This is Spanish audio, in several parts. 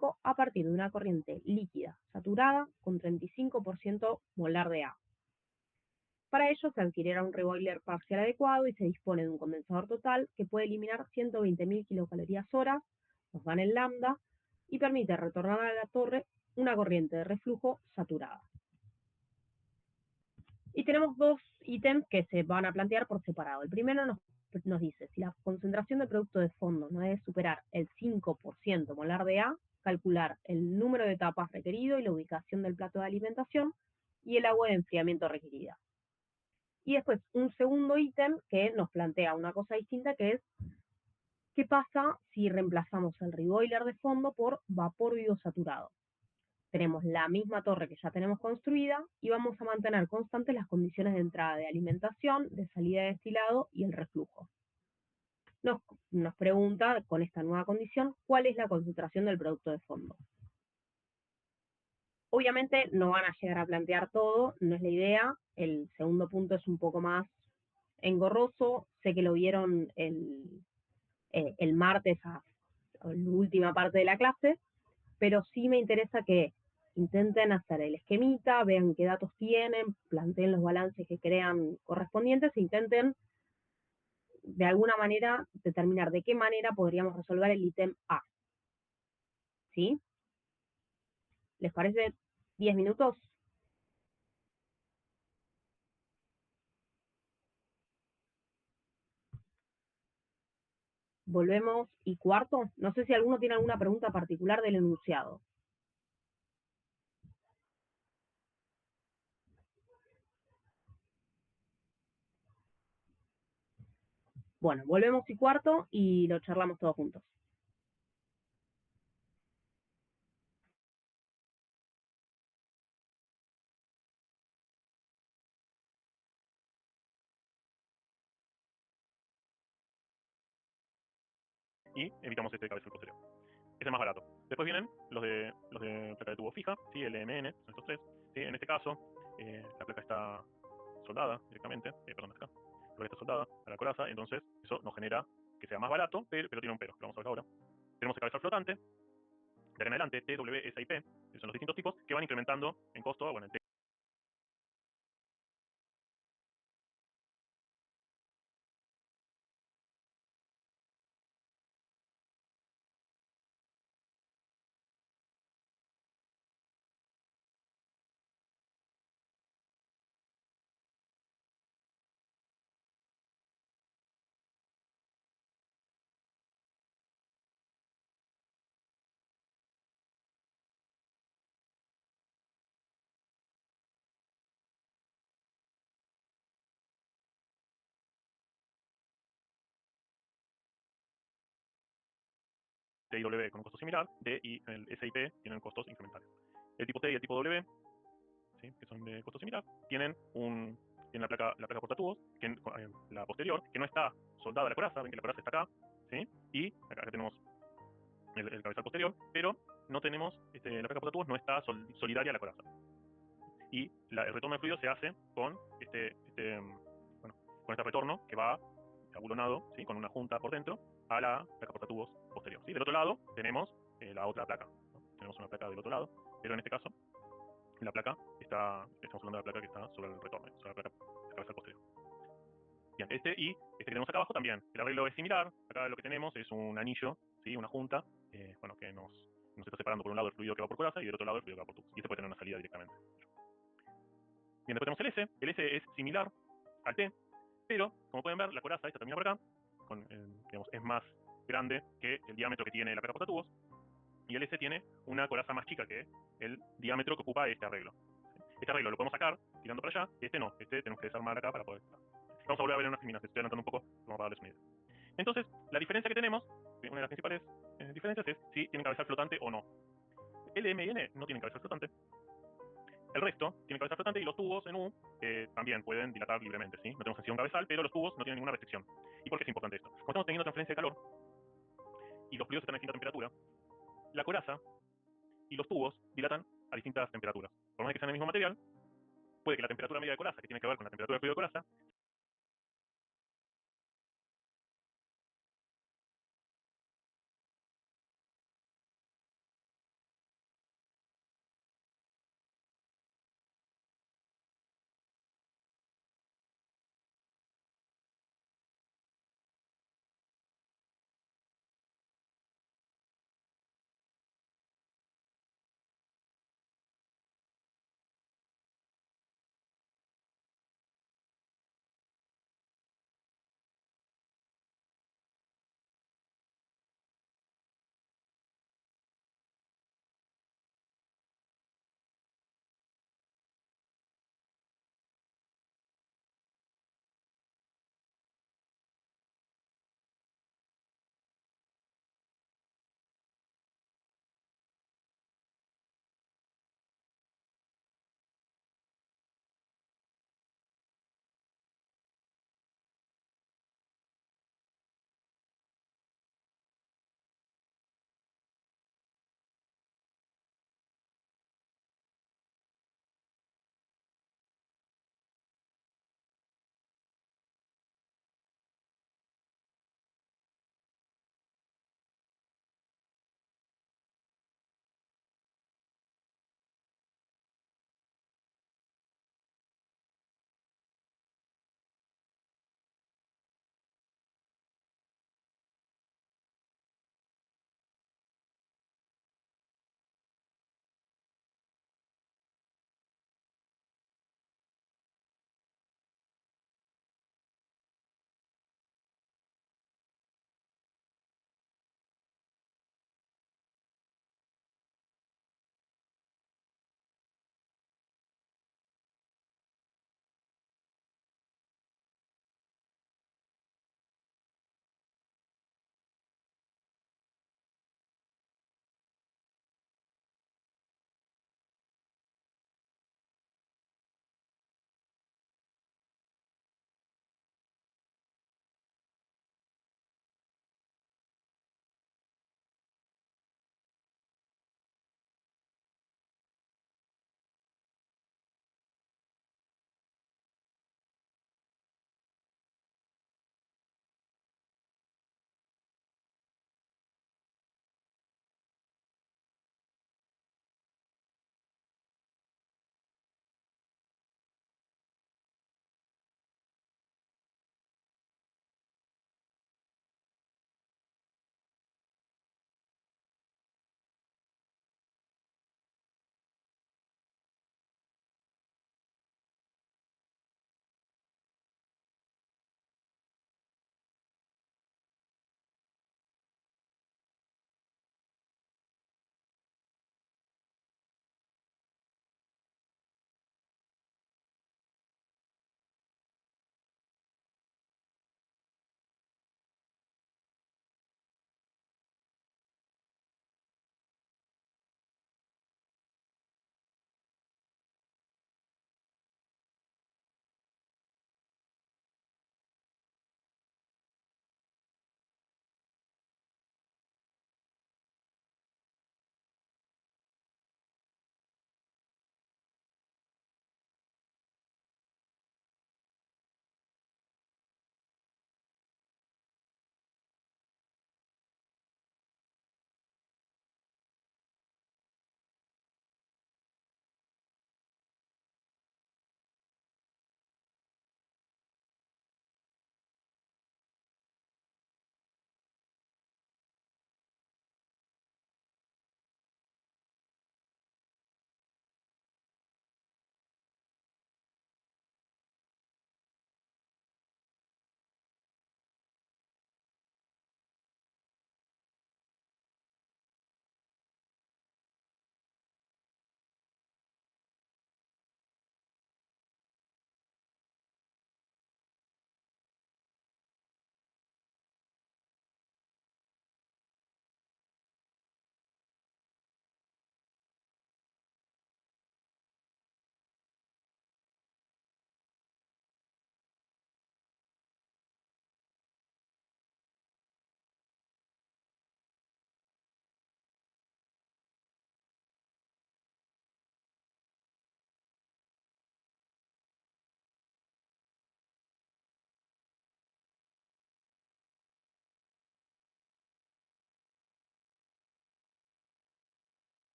5 a partir de una corriente líquida saturada con 35% molar de agua. Para ello se adquiriera un reboiler parcial adecuado y se dispone de un condensador total que puede eliminar 120.000 kilocalorías hora, nos dan el lambda, y permite retornar a la torre una corriente de reflujo saturada. Y tenemos dos ítems que se van a plantear por separado. El primero nos dice, si la concentración del producto de fondo no debe superar el 5% molar de A, calcular el número de etapas requerido y la ubicación del plato de alimentación y el agua de enfriamiento requerida. Y después un segundo ítem que nos plantea una cosa distinta, que es qué pasa si reemplazamos el reboiler de fondo por vapor vivo saturado. Tenemos la misma torre que ya tenemos construida y vamos a mantener constantes las condiciones de entrada de alimentación, de salida de destilado y el reflujo. Nos pregunta, con esta nueva condición, cuál es la concentración del producto de fondo. Obviamente no van a llegar a plantear todo, no es la idea. El segundo punto es un poco más engorroso. Sé que lo vieron el martes a la última parte de la clase, pero sí me interesa que intenten hacer el esquemita, vean qué datos tienen, planteen los balances que crean correspondientes e intenten de alguna manera determinar de qué manera podríamos resolver el ítem A. ¿Sí? ¿Les parece 10 minutos? Volvemos y cuarto. No sé si alguno tiene alguna pregunta particular del enunciado. Bueno, volvemos y cuarto y lo charlamos todos juntos. Y evitamos este cabezal posterior. Es el más barato. Después vienen los de placa de tubo fija, ¿sí? LMN, son estos tres. ¿Sí? En este caso, la placa está soldada directamente, perdón, acá. La placa está soldada a la coraza, entonces eso nos genera que sea más barato, pero tiene un pero, lo vamos a ver ahora. Tenemos el cabezal flotante, de acá en adelante, T, W, S y P, que son los distintos tipos, que van incrementando en costo, bueno, el T y W con un costo similar, D y el S y P tienen costos incrementales. El tipo T y el tipo W, ¿sí? Que son de costo similar, tienen la placa portatubos, la posterior, que no está soldada a la coraza, ven que la coraza está acá, ¿sí? Y acá tenemos el cabezal posterior, pero no tenemos, la placa portatubos no está solidaria a la coraza. Y el retorno de fluido se hace con con este retorno que va abulonado, ¿sí? Con una junta por dentro a la placa portatubos posterior, ¿sí? Del otro lado tenemos la otra placa, ¿no? Tenemos una placa del otro lado, pero en este caso la placa estamos hablando de la placa que está sobre el retorno, sobre la placa de cabeza posterior. Bien, que tenemos acá abajo también, el arreglo es similar. Acá lo que tenemos es un anillo, ¿sí? Una junta, que nos está separando por un lado el fluido que va por coraza y del otro lado el fluido que va por tubos. Y este puede tener una salida directamente. Bien, después tenemos el S. El S es similar al T, pero como pueden ver, la coraza esta termina por acá, es más grande que el diámetro que tiene la placa portatubos, y el S tiene una coraza más chica que el diámetro que ocupa este arreglo. Este arreglo lo podemos sacar tirando para allá, este no, tenemos que desarmar acá para poder. Vamos a volver a ver en unas terminaciones, estoy adelantando un poco, vamos a darles una idea. Entonces, la diferencia que tenemos, una de las principales diferencias es si tienen cabezal flotante o no. L, M y N no tienen cabezal flotante. El resto tiene cabezal flotante y los tubos en U también pueden dilatar libremente, ¿sí? No tenemos en sí un cabezal, pero los tubos no tienen ninguna restricción. ¿Y por qué es importante esto? Como estamos teniendo transferencia de calor y los fluidos están a distinta temperatura, la coraza y los tubos dilatan a distintas temperaturas. Por más que sean el mismo material, puede que la temperatura media de coraza, que tiene que ver con la temperatura del fluido de coraza,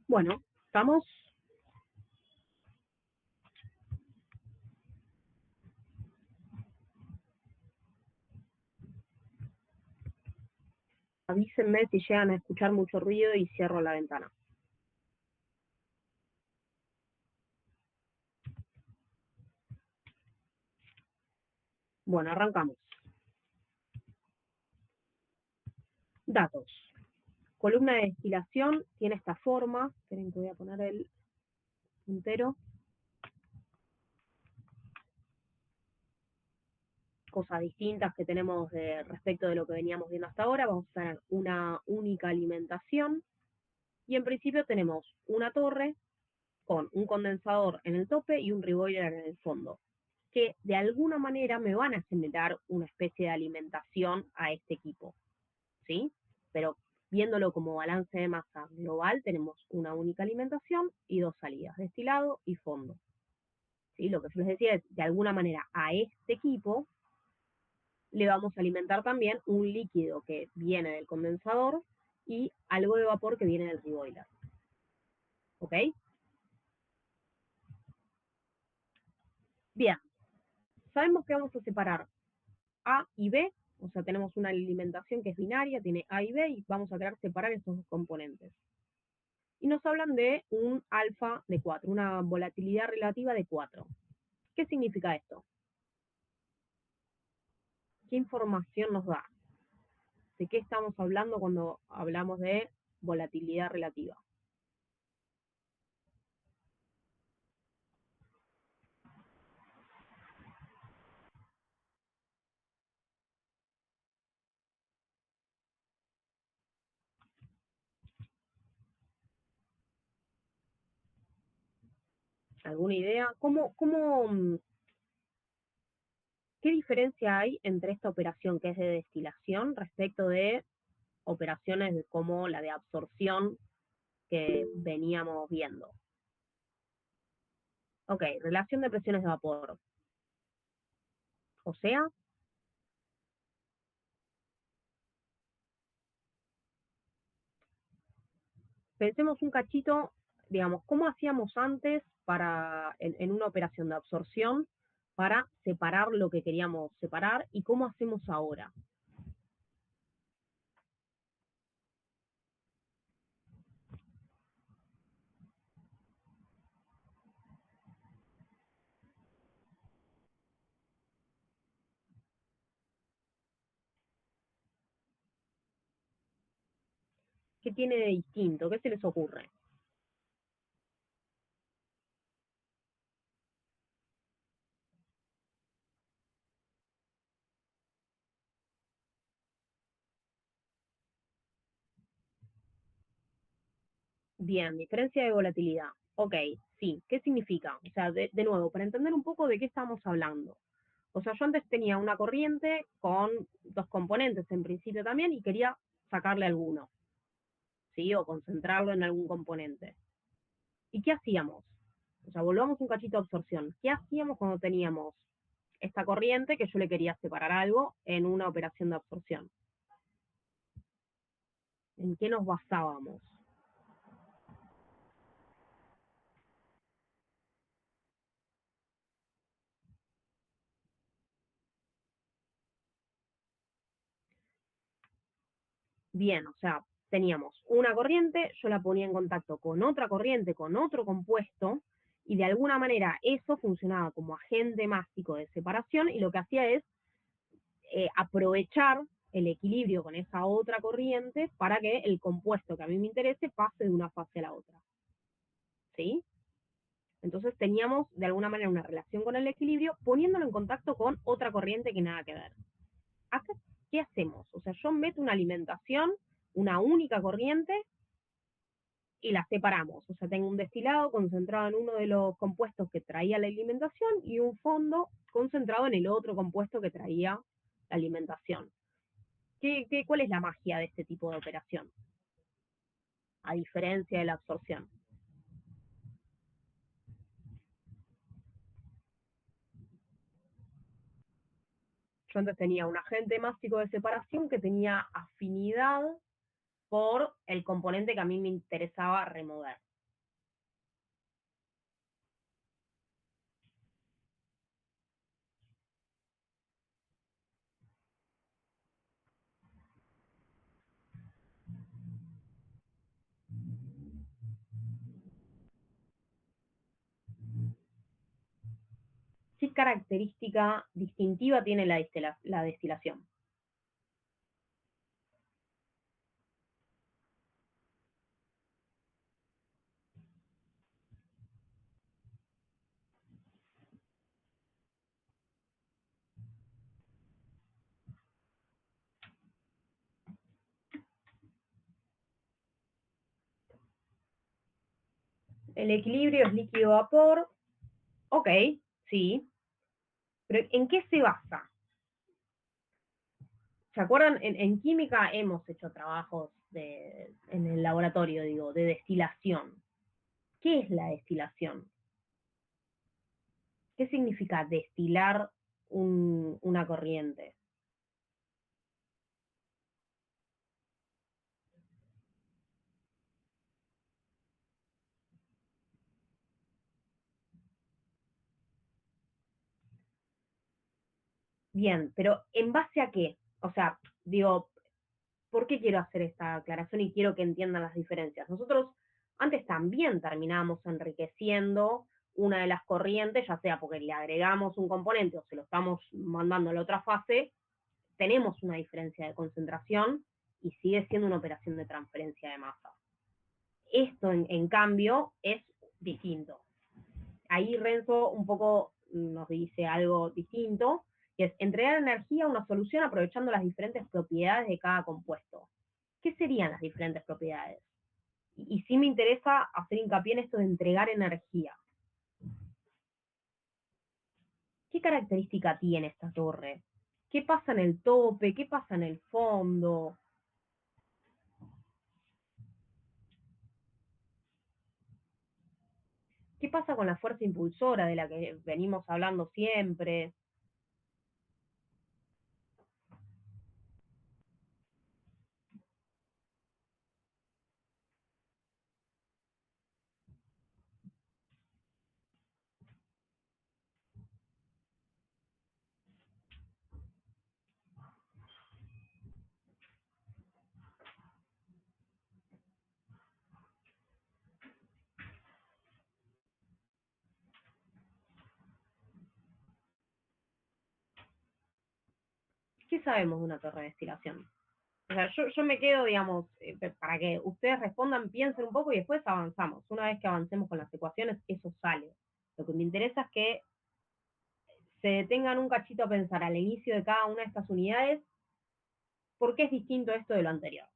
Bueno, ¿estamos? Avísenme si llegan a escuchar mucho ruido y cierro la ventana. Bueno, arrancamos. Datos. Columna de destilación tiene esta forma. Esperen que voy a poner el puntero. Cosas distintas que tenemos respecto de lo que veníamos viendo hasta ahora. Vamos a tener una única alimentación. Y en principio tenemos una torre con un condensador en el tope y un reboiler en el fondo, que de alguna manera me van a generar una especie de alimentación a este equipo, ¿sí? Pero viéndolo como balance de masa global, tenemos una única alimentación y dos salidas, destilado y fondo. ¿Sí? Lo que yo les decía es, de alguna manera, a este equipo le vamos a alimentar también un líquido que viene del condensador y algo de vapor que viene del reboiler. ¿Ok? Bien, sabemos que vamos a separar A y B, o sea, tenemos una alimentación que es binaria, tiene A y B, y vamos a querer separar estos dos componentes. Y nos hablan de un alfa de 4, una volatilidad relativa de 4. ¿Qué significa esto? ¿Qué información nos da? ¿De qué estamos hablando cuando hablamos de volatilidad relativa? ¿Alguna idea? ¿Qué diferencia hay entre esta operación que es de destilación respecto de operaciones como la de absorción que veníamos viendo? Ok, relación de presiones de vapor. O sea, pensemos un cachito, digamos, ¿cómo hacíamos antes en una operación de absorción para separar lo que queríamos separar y cómo hacemos ahora? ¿Qué tiene de distinto? ¿Qué se les ocurre? Bien, diferencia de volatilidad. Ok, sí, ¿qué significa? O sea, de nuevo, para entender un poco de qué estamos hablando. O sea, yo antes tenía una corriente con dos componentes en principio también y quería sacarle alguno, ¿sí? O concentrarlo en algún componente. ¿Y qué hacíamos? O sea, volvamos un cachito a absorción. ¿Qué hacíamos cuando teníamos esta corriente que yo le quería separar algo en una operación de absorción? ¿En qué nos basábamos? Bien, o sea, teníamos una corriente, yo la ponía en contacto con otra corriente, con otro compuesto, y de alguna manera eso funcionaba como agente másico de separación y lo que hacía es aprovechar el equilibrio con esa otra corriente para que el compuesto que a mí me interese pase de una fase a la otra. ¿Sí? Entonces teníamos de alguna manera una relación con el equilibrio poniéndolo en contacto con otra corriente que nada que ver. Acá, ¿qué hacemos? O sea, yo meto una alimentación, una única corriente, y las separamos. O sea, tengo un destilado concentrado en uno de los compuestos que traía la alimentación y un fondo concentrado en el otro compuesto que traía la alimentación. ¿Cuál es la magia de este tipo de operación? A diferencia de la absorción. Yo antes tenía un agente másico de separación que tenía afinidad por el componente que a mí me interesaba remover. ¿Qué característica distintiva tiene la destilación? El equilibrio es líquido-vapor. Ok, sí. Pero ¿en qué se basa? ¿Se acuerdan? En química hemos hecho trabajos en el laboratorio, digo, de destilación. ¿Qué es la destilación? ¿Qué significa destilar una corriente? Bien, pero ¿en base a qué? O sea, digo, ¿por qué quiero hacer esta aclaración y quiero que entiendan las diferencias? Nosotros antes también terminamos enriqueciendo una de las corrientes, ya sea porque le agregamos un componente o se lo estamos mandando a la otra fase, tenemos una diferencia de concentración y sigue siendo una operación de transferencia de masa. Esto, en cambio, es distinto. Ahí Renzo un poco nos dice algo distinto, que es entregar energía a una solución aprovechando las diferentes propiedades de cada compuesto. ¿Qué serían las diferentes propiedades? Y sí me interesa hacer hincapié en esto de entregar energía. ¿Qué característica tiene esta torre? ¿Qué pasa en el tope? ¿Qué pasa en el fondo? ¿Qué pasa con la fuerza impulsora de la que venimos hablando siempre? ¿Qué sabemos de una torre de destilación? O sea, yo me quedo, digamos, para que ustedes respondan, piensen un poco y después avanzamos. Una vez que avancemos con las ecuaciones, eso sale. Lo que me interesa es que se detengan un cachito a pensar al inicio de cada una de estas unidades por qué es distinto esto de lo anterior.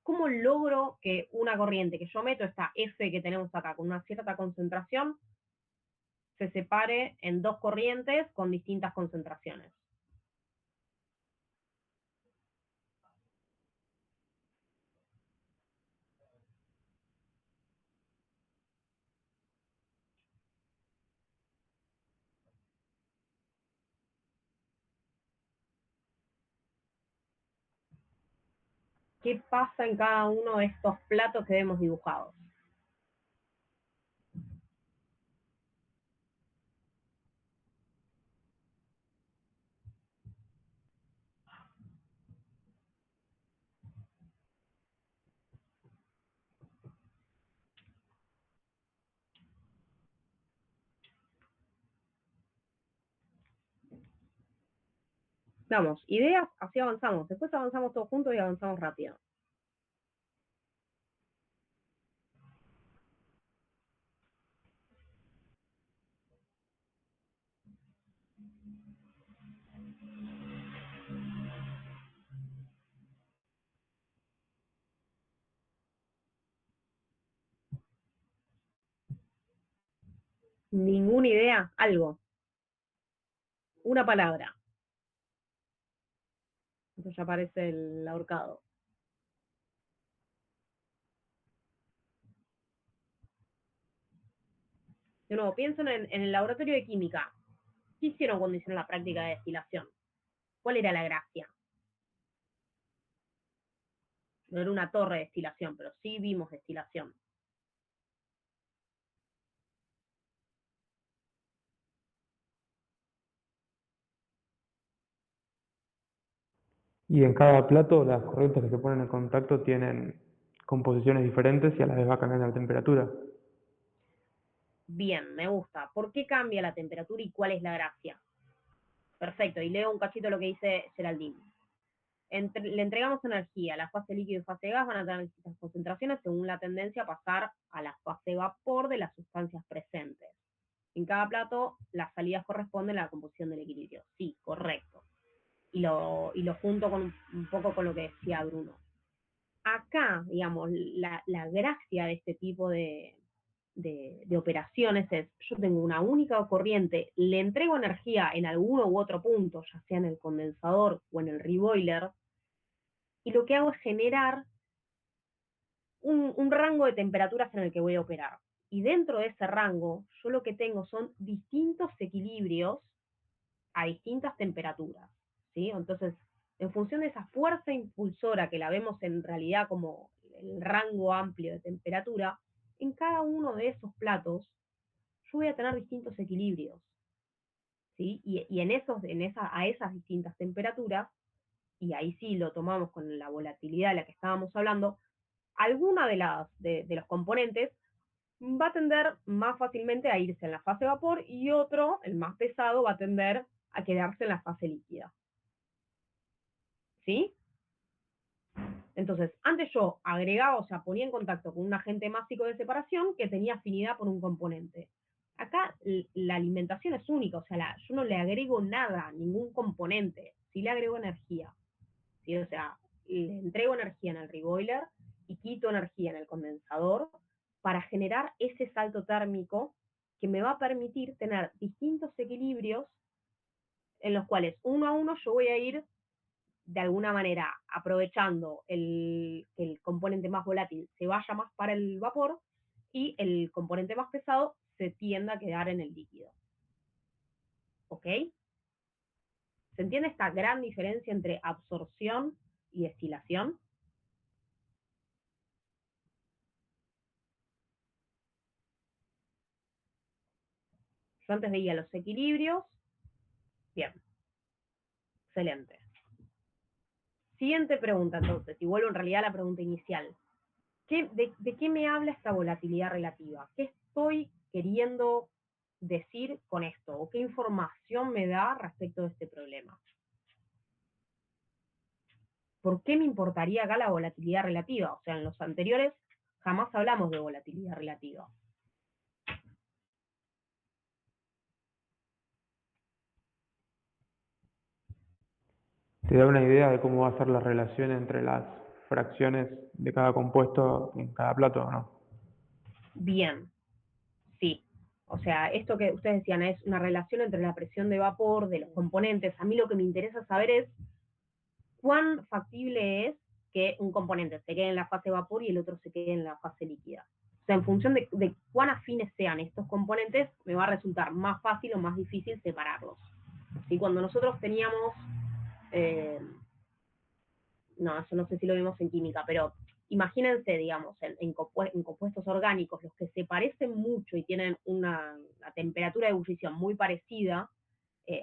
¿Cómo logro que una corriente que yo meto, esta F que tenemos acá, con una cierta concentración, se separe en dos corrientes con distintas concentraciones? ¿Qué pasa en cada uno de estos platos que vemos dibujados? Vamos, ideas, así avanzamos. Después avanzamos todos juntos y avanzamos rápido. Ninguna idea, algo, una palabra. Entonces ya aparece el ahorcado. De nuevo, piensen en el laboratorio de química. ¿Qué hicieron cuando hicieron la práctica de destilación? ¿Cuál era la gracia? No era una torre de destilación, pero sí vimos destilación. Y en cada plato las corrientes que se ponen en contacto tienen composiciones diferentes y a la vez va cambiando la temperatura. Bien, me gusta. ¿Por qué cambia la temperatura y cuál es la gracia? Perfecto, y leo un cachito lo que dice Geraldine. Le entregamos energía. La fase líquido y fase gas van a tener distintas concentraciones según la tendencia a pasar a la fase vapor de las sustancias presentes. En cada plato, las salidas corresponden a la composición del equilibrio. Sí, correcto. Y lo junto con un poco con lo que decía Bruno. Acá, digamos, la gracia de este tipo de operaciones es, yo tengo una única corriente, le entrego energía en alguno u otro punto, ya sea en el condensador o en el reboiler, y lo que hago es generar un rango de temperaturas en el que voy a operar. Y dentro de ese rango, yo lo que tengo son distintos equilibrios a distintas temperaturas, ¿sí? Entonces, en función de esa fuerza impulsora que la vemos en realidad como el rango amplio de temperatura, en cada uno de esos platos yo voy a tener distintos equilibrios, ¿sí? Y a esas distintas temperaturas, y ahí sí lo tomamos con la volatilidad de la que estábamos hablando, alguna de los componentes va a tender más fácilmente a irse en la fase vapor y otro, el más pesado, va a tender a quedarse en la fase líquida. ¿Sí? Entonces, antes yo agregaba, o sea, ponía en contacto con un agente másico de separación que tenía afinidad por un componente. Acá la alimentación es única, o sea, yo no le agrego nada, ningún componente, sí le agrego energía. ¿Sí? O sea, le entrego energía en el reboiler y quito energía en el condensador para generar ese salto térmico que me va a permitir tener distintos equilibrios en los cuales uno a uno yo voy a ir de alguna manera aprovechando que el componente más volátil se vaya más para el vapor y el componente más pesado se tienda a quedar en el líquido. ¿Ok? ¿Se entiende esta gran diferencia entre absorción y destilación? Yo antes veía los equilibrios. Bien, excelente. Siguiente pregunta entonces, y vuelvo en realidad a la pregunta inicial. ¿De qué me habla esta volatilidad relativa? ¿Qué estoy queriendo decir con esto? ¿O qué información me da respecto de este problema? ¿Por qué me importaría acá la volatilidad relativa? O sea, en los anteriores jamás hablamos de volatilidad relativa. Te da una idea de cómo va a ser la relación entre las fracciones de cada compuesto en cada plato, ¿o no? Bien, sí. O sea, esto que ustedes decían es una relación entre la presión de vapor de los componentes. A mí lo que me interesa saber es cuán factible es que un componente se quede en la fase vapor y el otro se quede en la fase líquida. O sea, en función de cuán afines sean estos componentes, me va a resultar más fácil o más difícil separarlos. ¿Sí? Cuando nosotros teníamos, eh, no, eso no sé si lo vimos en química, pero imagínense, digamos, en compuestos orgánicos, los que se parecen mucho y tienen una temperatura de ebullición muy parecida,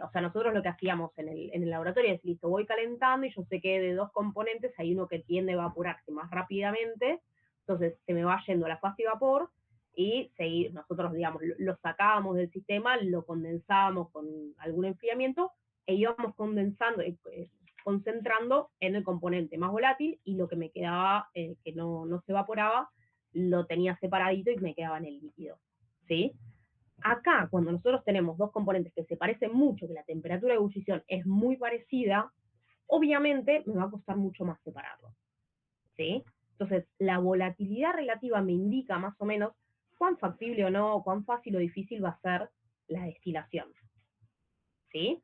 o sea, nosotros lo que hacíamos en el laboratorio es, listo, voy calentando y yo sé que de dos componentes hay uno que tiende a evaporarse más rápidamente, entonces se me va yendo a la fase de vapor y seguir, nosotros, digamos, lo sacábamos del sistema, lo condensábamos con algún enfriamiento e íbamos condensando, concentrando en el componente más volátil y lo que me quedaba, que no se evaporaba, lo tenía separadito y me quedaba en el líquido, ¿sí? Acá, cuando nosotros tenemos dos componentes que se parecen mucho, que la temperatura de ebullición es muy parecida, obviamente me va a costar mucho más separarlos, ¿sí? Entonces, la volatilidad relativa me indica más o menos cuán factible o no, cuán fácil o difícil va a ser la destilación, ¿sí?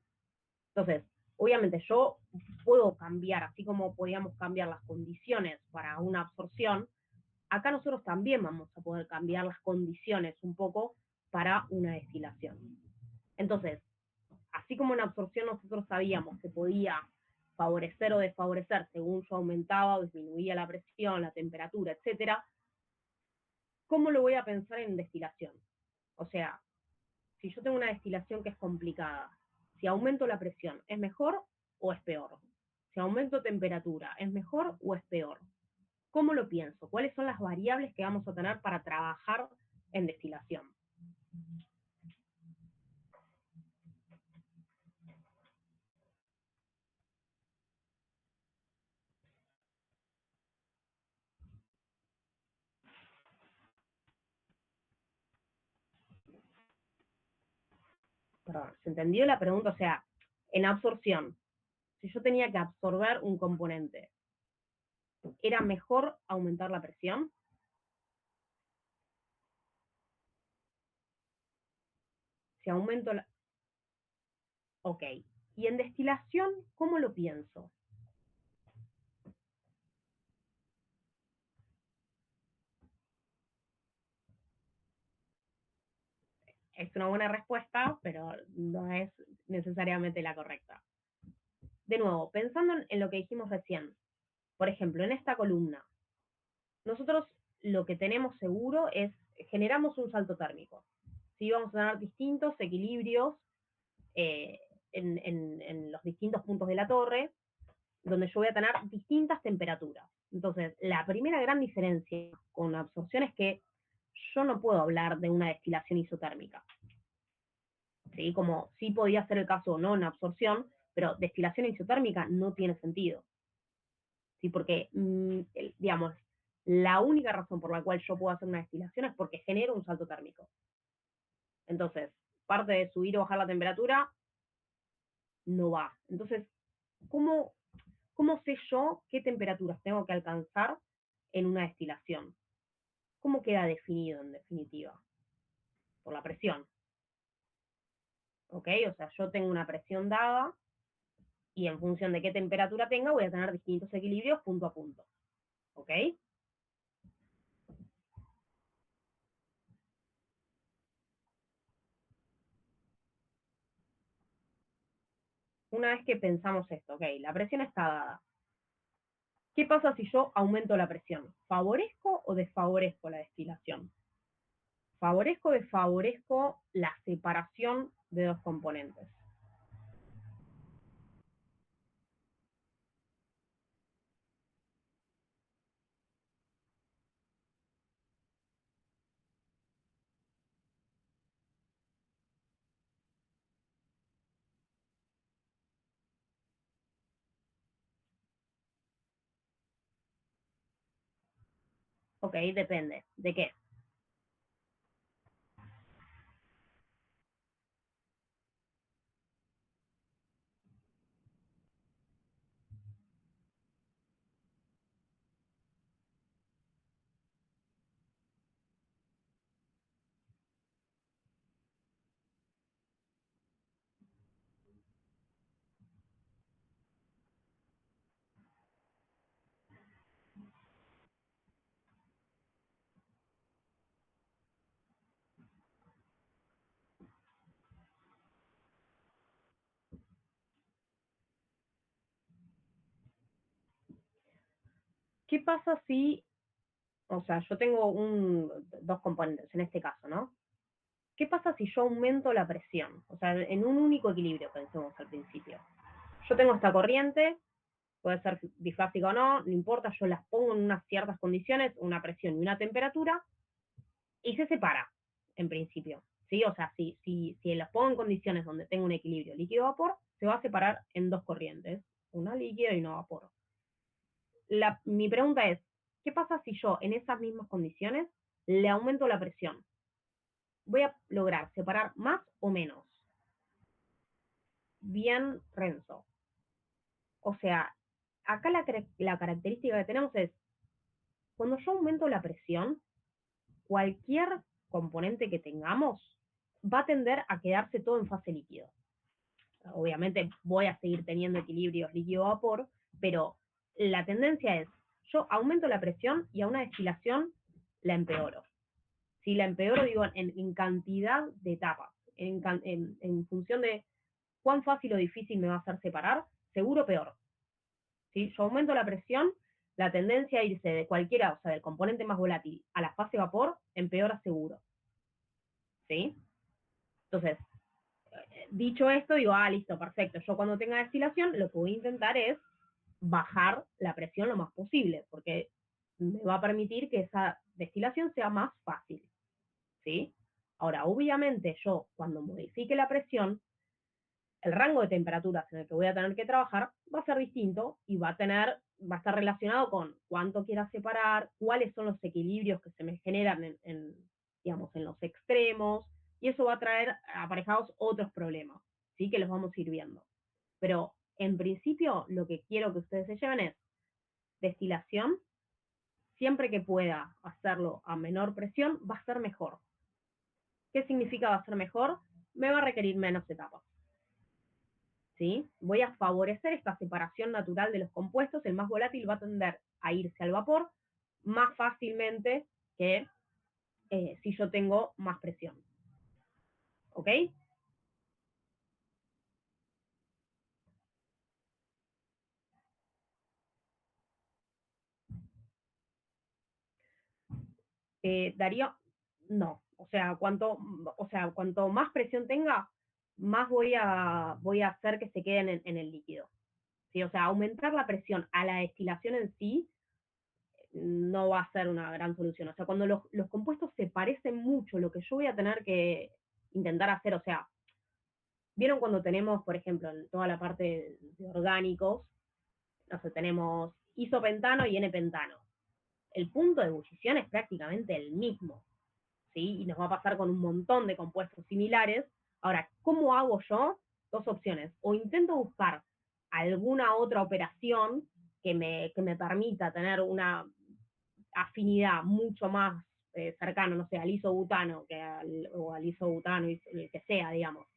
Entonces, obviamente yo puedo cambiar, así como podíamos cambiar las condiciones para una absorción, acá nosotros también vamos a poder cambiar las condiciones un poco para una destilación. Entonces, así como en absorción nosotros sabíamos que podía favorecer o desfavorecer según yo aumentaba o disminuía la presión, la temperatura, etcétera, ¿cómo lo voy a pensar en destilación? O sea, si yo tengo una destilación que es complicada, si aumento la presión, ¿es mejor o es peor? si aumento temperatura, ¿es mejor o es peor? ¿Cómo lo pienso? ¿Cuáles son las variables que vamos a tener para trabajar en destilación? Perdón, ¿se entendió la pregunta? O sea, en absorción, si yo tenía que absorber un componente, ¿era mejor aumentar la presión? Si aumento la... Ok. Y en destilación, ¿cómo lo pienso? Es una buena respuesta, pero no es necesariamente la correcta. De nuevo, pensando en lo que dijimos recién, por ejemplo, en esta columna, nosotros lo que tenemos seguro es generamos un salto térmico. ¿Sí? Vamos a tener distintos equilibrios eh, en los distintos puntos de la torre, donde yo voy a tener distintas temperaturas. Entonces, la primera gran diferencia con la absorción es que yo no puedo hablar de una destilación isotérmica. ¿Sí? Como sí podía ser el caso o no en absorción, pero destilación isotérmica no tiene sentido. ¿Sí? Porque, digamos, la única razón por la cual yo puedo hacer una destilación es porque genero un salto térmico. Entonces, parte de subir o bajar la temperatura no va. Entonces, ¿cómo, cómo sé yo qué temperaturas tengo que alcanzar en una destilación? ¿Cómo queda definido en definitiva? Por la presión. ¿Ok? O sea, yo tengo una presión dada y en función de qué temperatura tenga voy a tener distintos equilibrios punto a punto. ¿Ok? Una vez que pensamos esto, ok, la presión está dada. ¿Qué pasa si yo aumento la presión? ¿Favorezco o desfavorezco la destilación? ¿Favorezco o desfavorezco la separación de dos componentes? Ok, depende. ¿De qué? ¿Qué pasa si, o sea, yo tengo dos componentes en este caso, ¿no? ¿Qué pasa si yo aumento la presión? O sea, en un único equilibrio, pensemos al principio. Yo tengo esta corriente, puede ser bifásica o no, no importa, yo las pongo en unas ciertas condiciones, una presión y una temperatura, y se separa, en principio. ¿Sí? O sea, si las pongo en condiciones donde tengo un equilibrio líquido-vapor, se va a separar en dos corrientes, una líquida y una vapor. Mi pregunta es, ¿qué pasa si yo en esas mismas condiciones le aumento la presión? ¿Voy a lograr separar más o menos? Bien, Renzo. O sea, acá la característica que tenemos es, cuando yo aumento la presión, cualquier componente que tengamos va a tender a quedarse todo en fase líquido. Obviamente voy a seguir teniendo equilibrios líquido-vapor, pero la tendencia es, yo aumento la presión y a una destilación la empeoro. Si la empeoro, digo, en cantidad de etapas, en función de cuán fácil o difícil me va a hacer separar, seguro peor. ¿Sí? Yo aumento la presión, la tendencia a irse de cualquiera, o sea, del componente más volátil a la fase vapor, empeora seguro. ¿Sí? Entonces, dicho esto, digo, listo, perfecto. Yo cuando tenga destilación, lo que voy a intentar es bajar la presión lo más posible, porque me va a permitir que esa destilación sea más fácil, ¿sí? Ahora, obviamente yo cuando modifique la presión, el rango de temperaturas en el que voy a tener que trabajar va a ser distinto y va a estar relacionado con cuánto quiera separar, cuáles son los equilibrios que se me generan digamos, en los extremos, y eso va a traer aparejados otros problemas, ¿sí? Que los vamos a ir viendo. Pero en principio lo que quiero que ustedes se lleven es destilación, siempre que pueda hacerlo a menor presión, va a ser mejor. ¿Qué significa va a ser mejor? Me va a requerir menos etapas. ¿Sí? Voy a favorecer esta separación natural de los compuestos, el más volátil va a tender a irse al vapor más fácilmente que si yo tengo más presión. ¿Ok? Darío, no. O sea, cuanto más presión tenga, más voy a hacer que se queden en el líquido. ¿Sí? O sea, aumentar la presión a la destilación en sí no va a ser una gran solución. O sea, cuando los compuestos se parecen mucho, lo que yo voy a tener que intentar hacer, o sea, ¿vieron cuando tenemos, por ejemplo, en toda la parte de orgánicos, no sé, tenemos isopentano y N-pentano? El punto de ebullición es prácticamente el mismo, ¿sí? Y nos va a pasar con un montón de compuestos similares. Ahora, ¿cómo hago yo? Dos opciones. O intento buscar alguna otra operación que me permita tener una afinidad mucho más cercana, no sé, al isobutano o al isobutano, el que sea, digamos,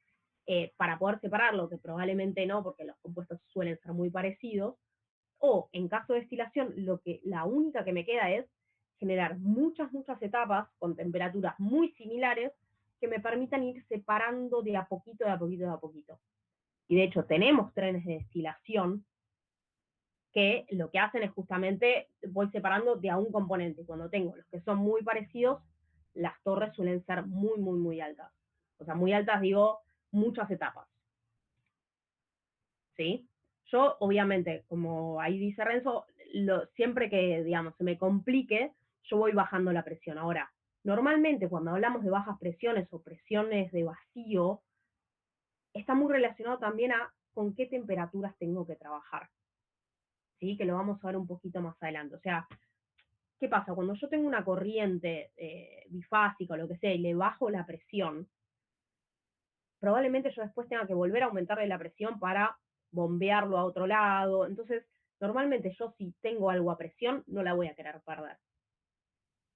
para poder separarlo, que probablemente no, porque los compuestos suelen ser muy parecidos, o en caso de destilación, la única que me queda es generar muchas etapas con temperaturas muy similares que me permitan ir separando de a poquito, de a poquito, de a poquito. Y de hecho tenemos trenes de destilación que lo que hacen es justamente, voy separando de a un componente. Cuando tengo los que son muy parecidos, las torres suelen ser muy altas. O sea, muy altas digo, muchas etapas. ¿Sí? Yo, obviamente, como ahí dice Renzo, siempre que, digamos, se me complique, yo voy bajando la presión. Ahora, normalmente cuando hablamos de bajas presiones o presiones de vacío, está muy relacionado también a con qué temperaturas tengo que trabajar. ¿Sí? Que lo vamos a ver un poquito más adelante. O sea, ¿qué pasa? Cuando yo tengo una corriente bifásica o lo que sea y le bajo la presión, probablemente yo después tenga que volver a aumentarle la presión para bombearlo a otro lado. Entonces, normalmente yo si tengo algo a presión, no la voy a querer perder.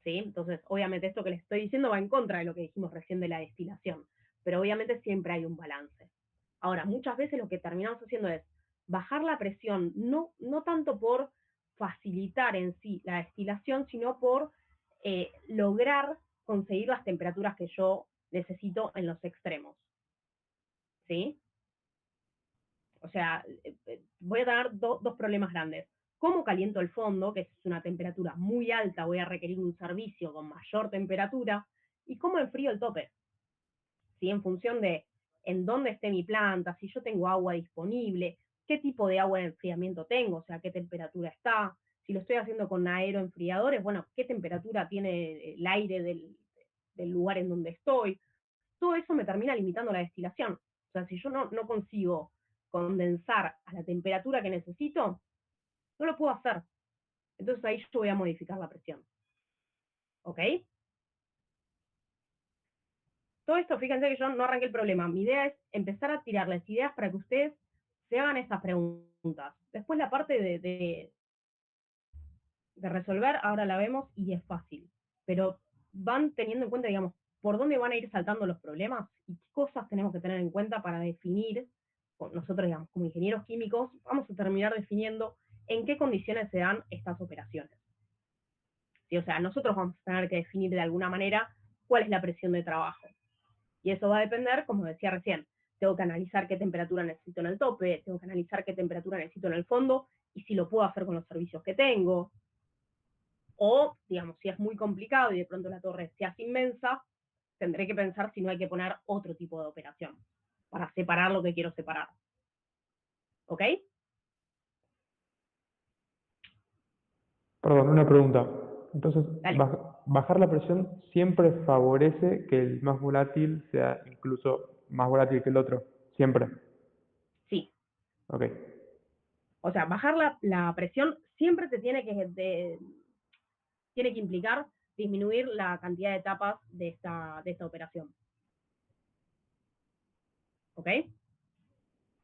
¿Sí? Entonces, obviamente esto que les estoy diciendo va en contra de lo que dijimos recién de la destilación, pero obviamente siempre hay un balance. Ahora, muchas veces lo que terminamos haciendo es bajar la presión, no tanto por facilitar en sí la destilación, sino por lograr conseguir las temperaturas que yo necesito en los extremos. ¿Sí? O sea, voy a tener dos problemas grandes. ¿Cómo caliento el fondo? Que es una temperatura muy alta, voy a requerir un servicio con mayor temperatura. ¿Y cómo enfrío el tope? ¿Sí? En función de en dónde esté mi planta, si yo tengo agua disponible, qué tipo de agua de enfriamiento tengo, o sea, qué temperatura está. Si lo estoy haciendo con aeroenfriadores, bueno, qué temperatura tiene el aire del lugar en donde estoy. Todo eso me termina limitando la destilación. O sea, si yo no consigo condensar a la temperatura que necesito, no lo puedo hacer. Entonces ahí yo voy a modificar la presión. ¿Ok? Todo esto, fíjense que yo no arranqué el problema. Mi idea es empezar a tirarles ideas para que ustedes se hagan estas preguntas. Después la parte de resolver, ahora la vemos y es fácil. Pero van teniendo en cuenta, digamos, por dónde van a ir saltando los problemas y qué cosas tenemos que tener en cuenta para definir, nosotros, digamos, como ingenieros químicos, vamos a terminar definiendo en qué condiciones se dan estas operaciones. ¿Sí? O sea, nosotros vamos a tener que definir de alguna manera cuál es la presión de trabajo. Y eso va a depender, como decía recién, tengo que analizar qué temperatura necesito en el tope, tengo que analizar qué temperatura necesito en el fondo y si lo puedo hacer con los servicios que tengo. O, digamos, si es muy complicado y de pronto la torre se hace inmensa, tendré que pensar si no hay que poner otro tipo de operación para separar lo que quiero separar. ¿Ok? Perdón, una pregunta. Entonces, Dale. bajar la presión siempre favorece que el más volátil sea incluso más volátil que el otro. Siempre. Sí. Ok. O sea, bajar la presión siempre te tiene que implicar disminuir la cantidad de etapas de esta operación. ¿Ok?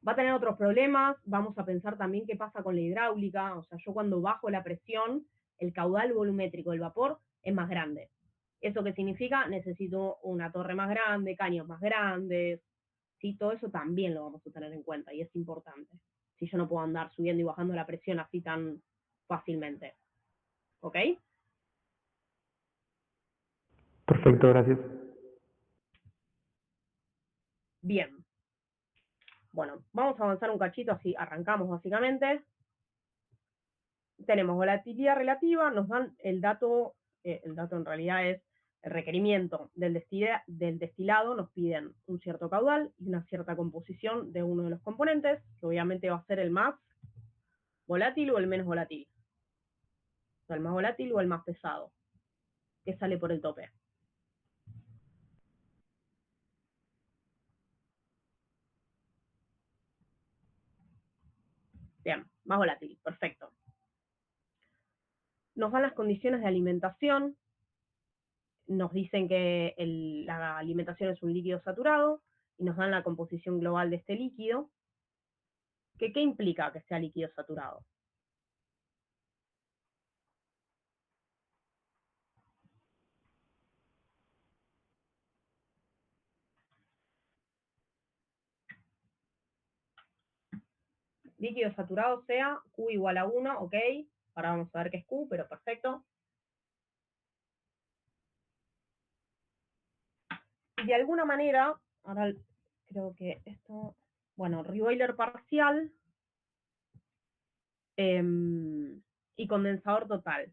Va a tener otros problemas, vamos a pensar también qué pasa con la hidráulica, o sea, yo cuando bajo la presión, el caudal volumétrico del vapor es más grande. ¿Eso qué significa? Necesito una torre más grande, caños más grandes, ¿sí? Todo eso también lo vamos a tener en cuenta y es importante. Si yo no puedo andar subiendo y bajando la presión así tan fácilmente. ¿Ok? Perfecto, gracias. Bien. Bueno, vamos a avanzar un cachito, así arrancamos básicamente. Tenemos volatilidad relativa, nos dan el dato en realidad es el requerimiento del destilado, nos piden un cierto caudal y una cierta composición de uno de los componentes, que obviamente va a ser el más volátil o el menos volátil. O sea, el más volátil o el más pesado, que sale por el tope. Bien, más volátil, perfecto. Nos dan las condiciones de alimentación, nos dicen que la alimentación es un líquido saturado y nos dan la composición global de este líquido. ¿Qué implica que sea líquido saturado? Líquido saturado sea Q igual a 1, ok. Ahora vamos a ver qué es Q, pero perfecto. Y de alguna manera, ahora creo que esto, bueno, reboiler parcial y condensador total.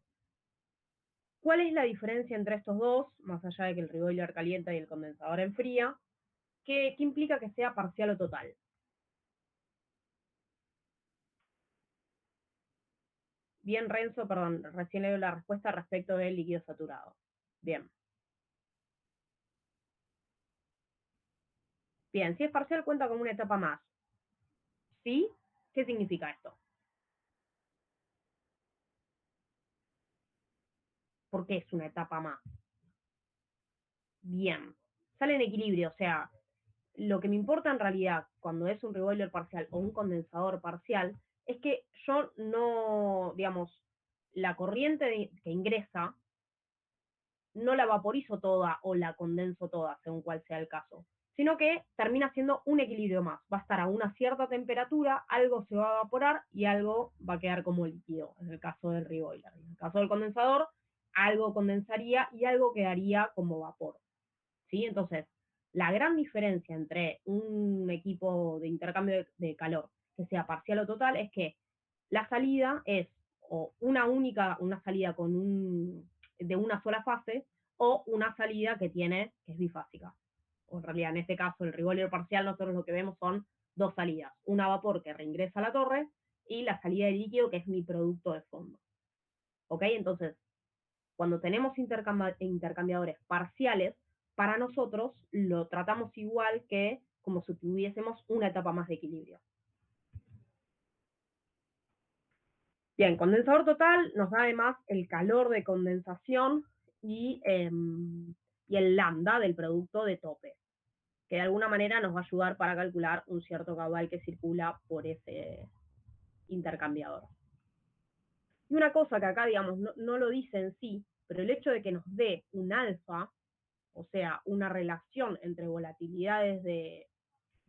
¿Cuál es la diferencia entre estos dos, más allá de que el reboiler calienta y el condensador enfría? ¿Qué implica que sea parcial o total? Bien, Renzo, perdón, recién leo la respuesta respecto del líquido saturado. Bien. Bien, si es parcial cuenta con una etapa más. ¿Sí? ¿Qué significa esto? ¿Por qué es una etapa más? Bien. Sale en equilibrio, o sea, lo que me importa en realidad cuando es un reboiler parcial o un condensador parcial es que yo no, digamos, la corriente que ingresa no la vaporizo toda o la condenso toda, según cuál sea el caso, sino que termina siendo un equilibrio más. Va a estar a una cierta temperatura, algo se va a evaporar y algo va a quedar como líquido, en el caso del reboiler. En el caso del condensador, algo condensaría y algo quedaría como vapor. ¿Sí? Entonces, la gran diferencia entre un equipo de intercambio de calor que sea parcial o total es que la salida es o una salida de una sola fase o una salida que es bifásica. O en realidad, en este caso, el reboiler parcial, nosotros lo que vemos son dos salidas. Una vapor que reingresa a la torre y la salida de líquido que es mi producto de fondo. ¿Ok? Entonces, cuando tenemos intercambiadores parciales, para nosotros lo tratamos igual que como si tuviésemos una etapa más de equilibrio. Bien, condensador total nos da además el calor de condensación y el lambda del producto de tope, que de alguna manera nos va a ayudar para calcular un cierto caudal que circula por ese intercambiador. Y una cosa que acá, digamos, no lo dice en sí, pero el hecho de que nos dé un alfa, o sea, una relación entre volatilidades de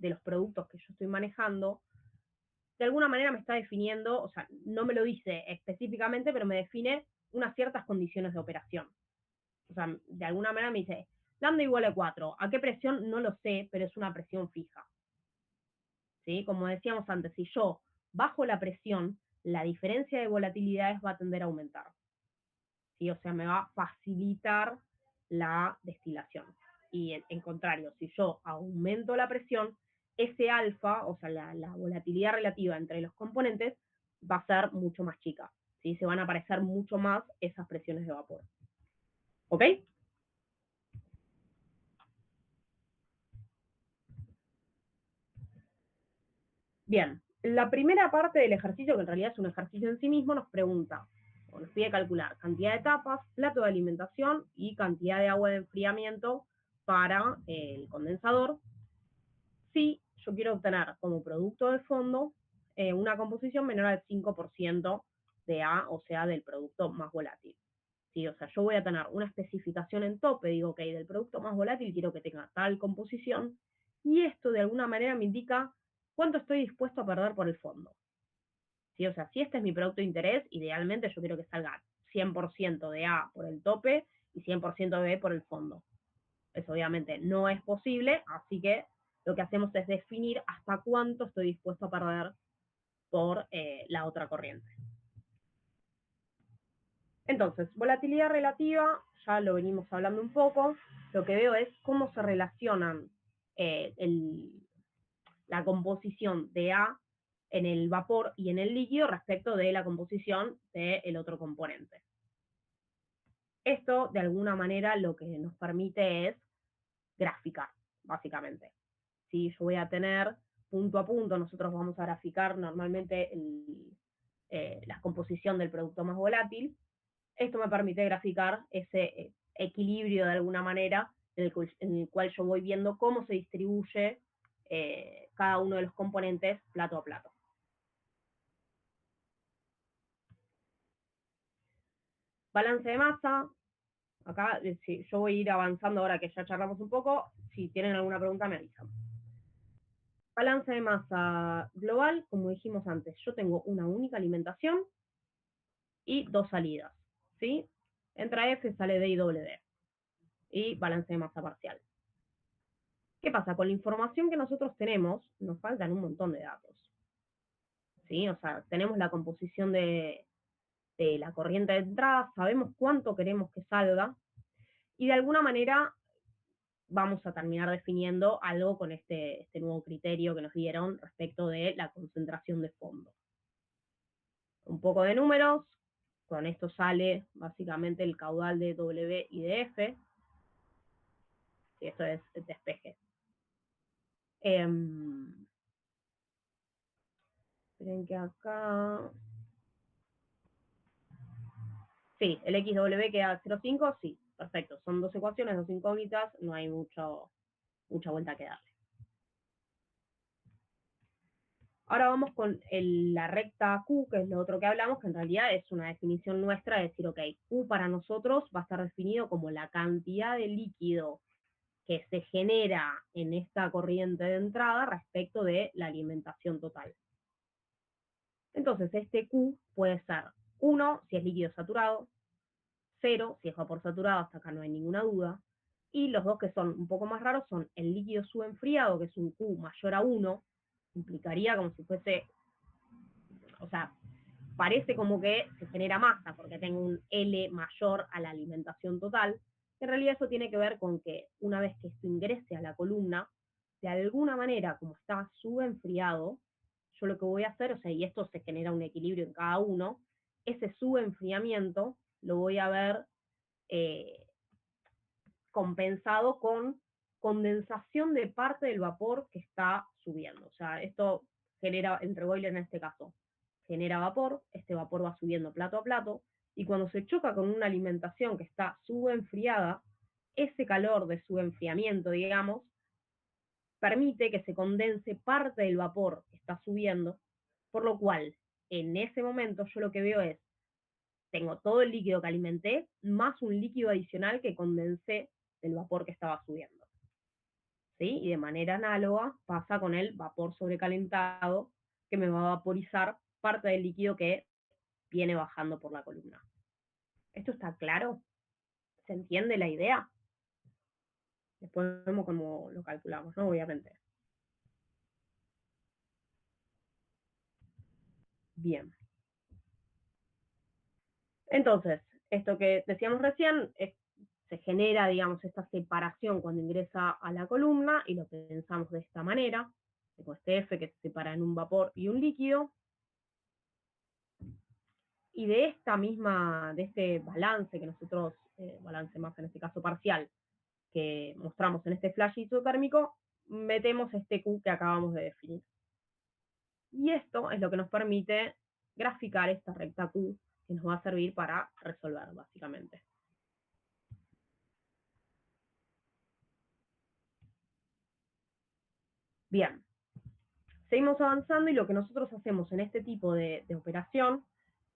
los productos que yo estoy manejando, de alguna manera me está definiendo, o sea, no me lo dice específicamente, pero me define unas ciertas condiciones de operación. O sea, de alguna manera me dice, lambda igual a 4, ¿a qué presión? No lo sé, pero es una presión fija. ¿Sí? Como decíamos antes, si yo bajo la presión, la diferencia de volatilidades va a tender a aumentar. ¿Sí? O sea, me va a facilitar la destilación. Y en contrario, si yo aumento la presión, ese alfa, o sea, la volatilidad relativa entre los componentes, va a ser mucho más chica. ¿sí? Se van a parecer mucho más esas presiones de vapor. ¿Ok? Bien, la primera parte del ejercicio, que en realidad es un ejercicio en sí mismo, nos pregunta, o nos pide calcular cantidad de etapas, plato de alimentación y cantidad de agua de enfriamiento para el condensador, si yo quiero obtener como producto de fondo una composición menor al 5% de A, o sea, del producto más volátil. ¿Sí? O sea, yo voy a tener una especificación en tope, digo, ok, del producto más volátil quiero que tenga tal composición, y esto de alguna manera me indica cuánto estoy dispuesto a perder por el fondo. ¿Sí? O sea, si este es mi producto de interés, idealmente yo quiero que salga 100% de A por el tope y 100% de B por el fondo. Eso obviamente no es posible, así que lo que hacemos es definir hasta cuánto estoy dispuesto a perder por la otra corriente. Entonces, volatilidad relativa, ya lo venimos hablando un poco, lo que veo es cómo se relacionan la composición de A en el vapor y en el líquido respecto de la composición del otro componente. Esto, de alguna manera, lo que nos permite es graficar, básicamente. Si yo voy a tener punto a punto, nosotros vamos a graficar normalmente la composición del producto más volátil. Esto me permite graficar ese equilibrio de alguna manera en el cual yo voy viendo cómo se distribuye cada uno de los componentes plato a plato. Balance de masa. Acá yo voy a ir avanzando ahora que ya charlamos un poco. Si tienen alguna pregunta me avisan. Balance de masa global, como dijimos antes, yo tengo una única alimentación y dos salidas, ¿sí? Entra F, sale D y doble D. Y balance de masa parcial. ¿Qué pasa? Con la información que nosotros tenemos, nos faltan un montón de datos, ¿sí? O sea, tenemos la composición de la corriente de entrada, sabemos cuánto queremos que salga, y de alguna manera vamos a terminar definiendo algo con este nuevo criterio que nos dieron respecto de la concentración de fondo. Un poco de números, con esto sale básicamente el caudal de W y de F, y esto es el despeje. Miren que acá... Sí, el XW queda 0,5, sí, perfecto. Son dos ecuaciones, dos incógnitas, no hay mucha vuelta que darle. Ahora vamos con la recta Q, que es lo otro que hablamos, que en realidad es una definición nuestra de decir, ok, Q para nosotros va a estar definido como la cantidad de líquido que se genera en esta corriente de entrada respecto de la alimentación total. Entonces, este Q puede ser 1 si es líquido saturado, 0 si es vapor saturado, hasta acá no hay ninguna duda, y los dos que son un poco más raros son el líquido subenfriado, que es un Q mayor a 1, implicaría como si fuese, o sea, parece como que se genera masa, porque tengo un L mayor a la alimentación total. En realidad eso tiene que ver con que una vez que esto ingrese a la columna, de alguna manera, como está subenfriado, yo lo que voy a hacer, o sea, y esto se genera un equilibrio en cada uno, ese subenfriamiento lo voy a ver compensado con condensación de parte del vapor que está subiendo. O sea, esto genera, entre boiler en este caso, genera vapor, este vapor va subiendo plato a plato, y cuando se choca con una alimentación que está subenfriada, ese calor de subenfriamiento, digamos, permite que se condense parte del vapor que está subiendo, por lo cual, en ese momento yo lo que veo es, tengo todo el líquido que alimenté, más un líquido adicional que condensé del vapor que estaba subiendo. ¿Sí? Y de manera análoga pasa con el vapor sobrecalentado, que me va a vaporizar parte del líquido que viene bajando por la columna. ¿Esto está claro? ¿Se entiende la idea? Después vemos cómo lo calculamos, ¿no? Obviamente. Bien. Entonces, esto que decíamos recién, se genera, digamos, esta separación cuando ingresa a la columna, y lo pensamos de esta manera. Tengo este F que se separa en un vapor y un líquido. Y de esta misma, de este balance que nosotros, balance más en este caso parcial, que mostramos en este flash isotérmico, metemos este Q que acabamos de definir. Y esto es lo que nos permite graficar esta recta Q, que nos va a servir para resolver, básicamente. Bien, seguimos avanzando y lo que nosotros hacemos en este tipo de operación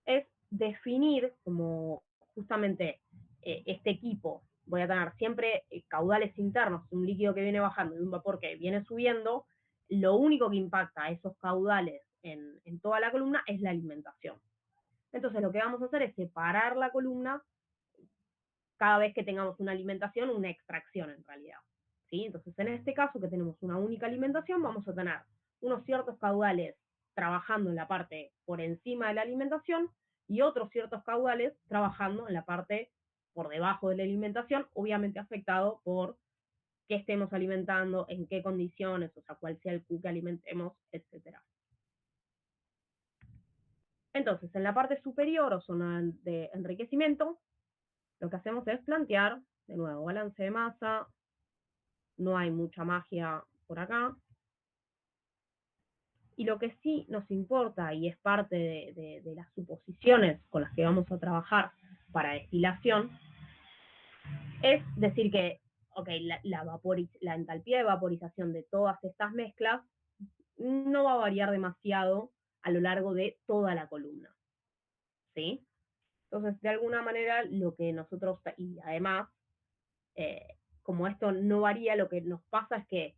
es definir como justamente este equipo. Voy a tener siempre caudales internos, un líquido que viene bajando y un vapor que viene subiendo. Lo único que impacta a esos caudales en toda la columna es la alimentación. Entonces lo que vamos a hacer es separar la columna cada vez que tengamos una alimentación, una extracción en realidad. ¿Sí? Entonces en este caso que tenemos una única alimentación, vamos a tener unos ciertos caudales trabajando en la parte por encima de la alimentación y otros ciertos caudales trabajando en la parte por debajo de la alimentación, obviamente afectado por qué estemos alimentando, en qué condiciones, o sea, cuál sea el Q que alimentemos, etc. Entonces, en la parte superior o zona de enriquecimiento, lo que hacemos es plantear, de nuevo, balance de masa, no hay mucha magia por acá. Y lo que sí nos importa, y es parte de las suposiciones con las que vamos a trabajar para destilación, es decir que okay, la entalpía de vaporización de todas estas mezclas no va a variar demasiado a lo largo de toda la columna. ¿Sí? Entonces, de alguna manera, lo que nosotros, y además, como esto no varía, lo que nos pasa es que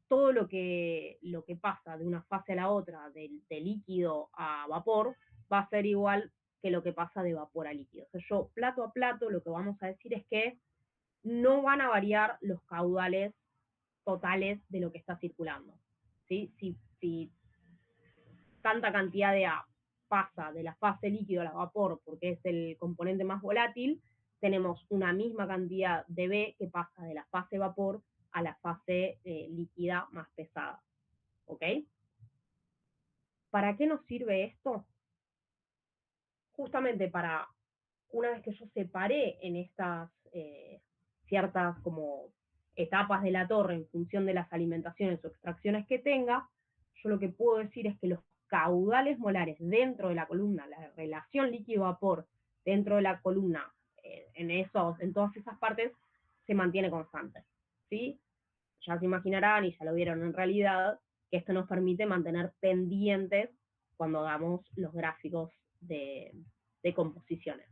todo lo que pasa de una fase a la otra, de líquido a vapor, va a ser igual que lo que pasa de vapor a líquido. O sea, yo plato a plato lo que vamos a decir es que no van a variar los caudales totales de lo que está circulando. ¿Sí? Si tanta cantidad de A pasa de la fase líquido a la vapor porque es el componente más volátil, tenemos una misma cantidad de B que pasa de la fase vapor a la fase líquida más pesada. ¿Ok? ¿Para qué nos sirve esto? Justamente para, una vez que yo separé en estas ciertas como etapas de la torre en función de las alimentaciones o extracciones que tenga, yo lo que puedo decir es que los caudales molares dentro de la columna, la relación líquido-vapor dentro de la columna, en todas esas partes, se mantiene constante. ¿Sí? Ya se imaginarán, y ya lo vieron en realidad, que esto nos permite mantener pendientes cuando hagamos los gráficos de composiciones.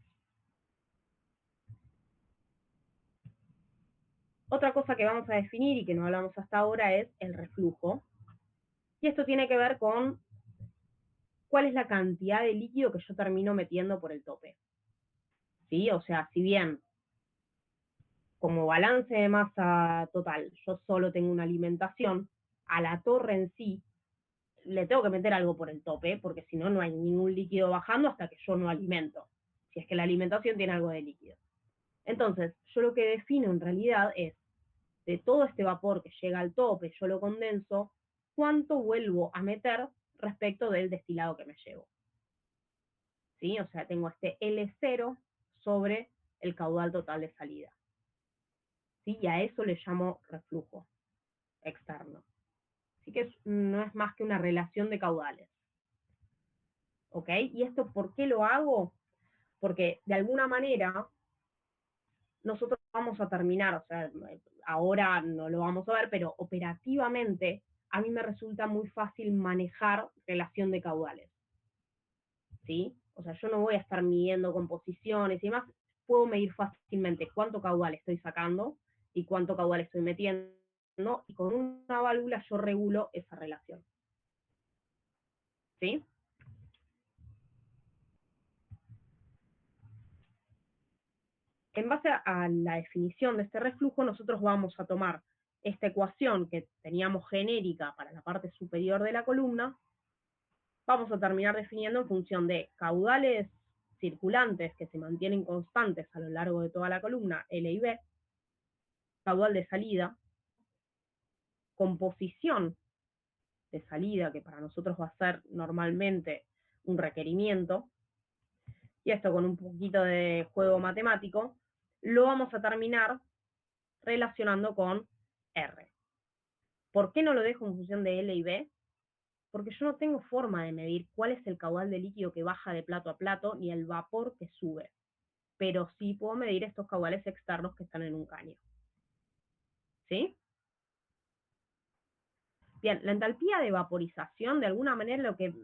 Otra cosa que vamos a definir y que no hablamos hasta ahora es el reflujo. Y esto tiene que ver con cuál es la cantidad de líquido que yo termino metiendo por el tope. ¿Sí? O sea, si bien como balance de masa total yo solo tengo una alimentación, a la torre en sí le tengo que meter algo por el tope, porque si no, no hay ningún líquido bajando hasta que yo no alimento, si es que la alimentación tiene algo de líquido. Entonces, yo lo que defino en realidad es, de todo este vapor que llega al tope, yo lo condenso, cuánto vuelvo a meter respecto del destilado que me llevo. ¿Sí? O sea, tengo este L0 sobre el caudal total de salida. ¿Sí? Y a eso le llamo reflujo externo. Así que no es más que una relación de caudales. ¿Ok? ¿Y esto por qué lo hago? Porque de alguna manera nosotros vamos a terminar, o sea, ahora no lo vamos a ver, pero operativamente a mí me resulta muy fácil manejar relación de caudales. ¿Sí? O sea, yo no voy a estar midiendo composiciones y demás, puedo medir fácilmente cuánto caudal estoy sacando y cuánto caudal estoy metiendo, y con una válvula yo regulo esa relación. ¿Sí? En base a la definición de este reflujo, nosotros vamos a tomar esta ecuación que teníamos genérica para la parte superior de la columna, vamos a terminar definiendo en función de caudales circulantes que se mantienen constantes a lo largo de toda la columna, L y B, caudal de salida, composición de salida, que para nosotros va a ser normalmente un requerimiento, y esto con un poquito de juego matemático, lo vamos a terminar relacionando con R. ¿Por qué no lo dejo en función de L y B? Porque yo no tengo forma de medir cuál es el caudal de líquido que baja de plato a plato ni el vapor que sube, pero sí puedo medir estos caudales externos que están en un caño. ¿Sí? Bien, la entalpía de vaporización, de alguna manera, lo que